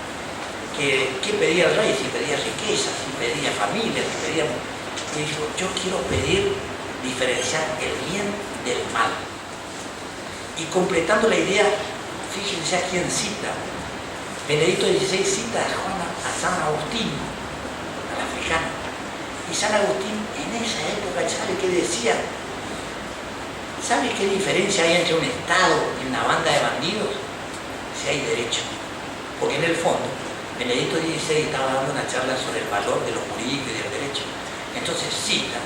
que pedía el rey, si pedía riqueza, si pedía familia, si pedía... Y dijo, yo quiero pedir diferenciar el bien del mal. Y completando la idea, fíjense a quién cita. Benedicto XVI cita a San Agustín, al africano. Y San Agustín en esa época, ¿sabe qué decía? ¿Sabe qué diferencia hay entre un Estado y una banda de bandidos? Si hay derecho. Porque en el fondo, Benedicto XVI estaba dando una charla sobre el valor de lo jurídico y del derecho. Entonces cita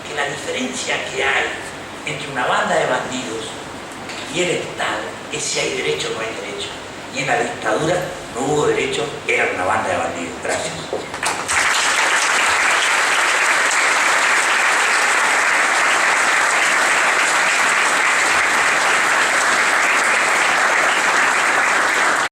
que la diferencia que hay entre una banda de bandidos y el Estado es si hay derecho o no hay derecho. Y en la dictadura no hubo derecho, era una banda de bandidos. Gracias.